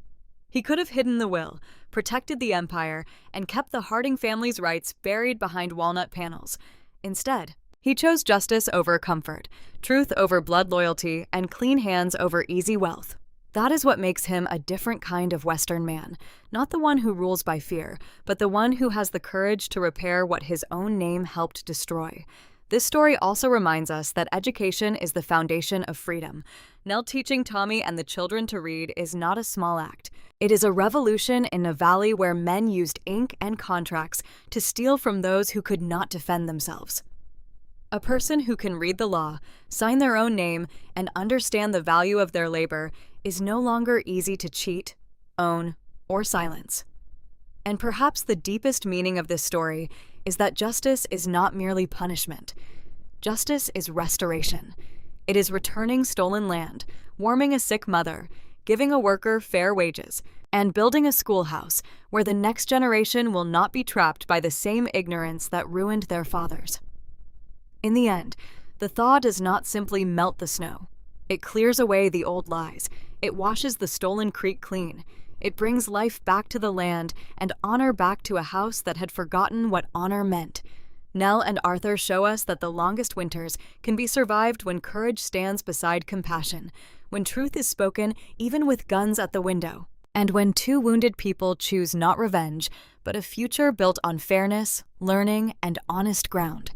He could have hidden the will, protected the empire, and kept the Harding family's rights buried behind walnut panels. Instead, he chose justice over comfort, truth over blood loyalty, and clean hands over easy wealth. That is what makes him a different kind of Western man, not the one who rules by fear, but the one who has the courage to repair what his own name helped destroy. This story also reminds us that education is the foundation of freedom. Nell teaching Tommy and the children to read is not a small act. It is a revolution in a valley where men used ink and contracts to steal from those who could not defend themselves. A person who can read the law, sign their own name, and understand the value of their labor is no longer easy to cheat, own, or silence. And perhaps the deepest meaning of this story is that justice is not merely punishment. Justice is restoration. It is returning stolen land, warming a sick mother, giving a worker fair wages, and building a schoolhouse where the next generation will not be trapped by the same ignorance that ruined their fathers. In the end, the thaw does not simply melt the snow. It clears away the old lies. It washes the stolen creek clean. It brings life back to the land and honor back to a house that had forgotten what honor meant. Nell and Arthur show us that the longest winters can be survived when courage stands beside compassion, when truth is spoken even with guns at the window, and when two wounded people choose not revenge, but a future built on fairness, learning, and honest ground.